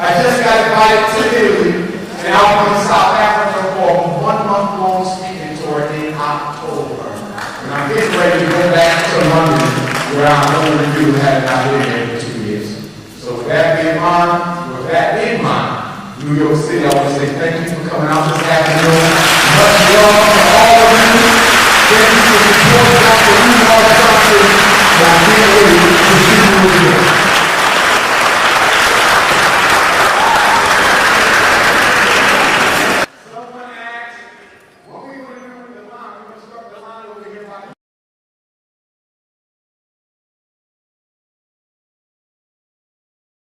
I just got invited to Italy, and I'll be in South Africa for a 1-month-long speaking tour in October. And I'm getting ready to go back to London, where I'm going to do had not been there for 2 years. So with that in mind, New York City, I want to say thank you for coming out this afternoon. Much love to all of you. Thank you for supporting Dr. Umar.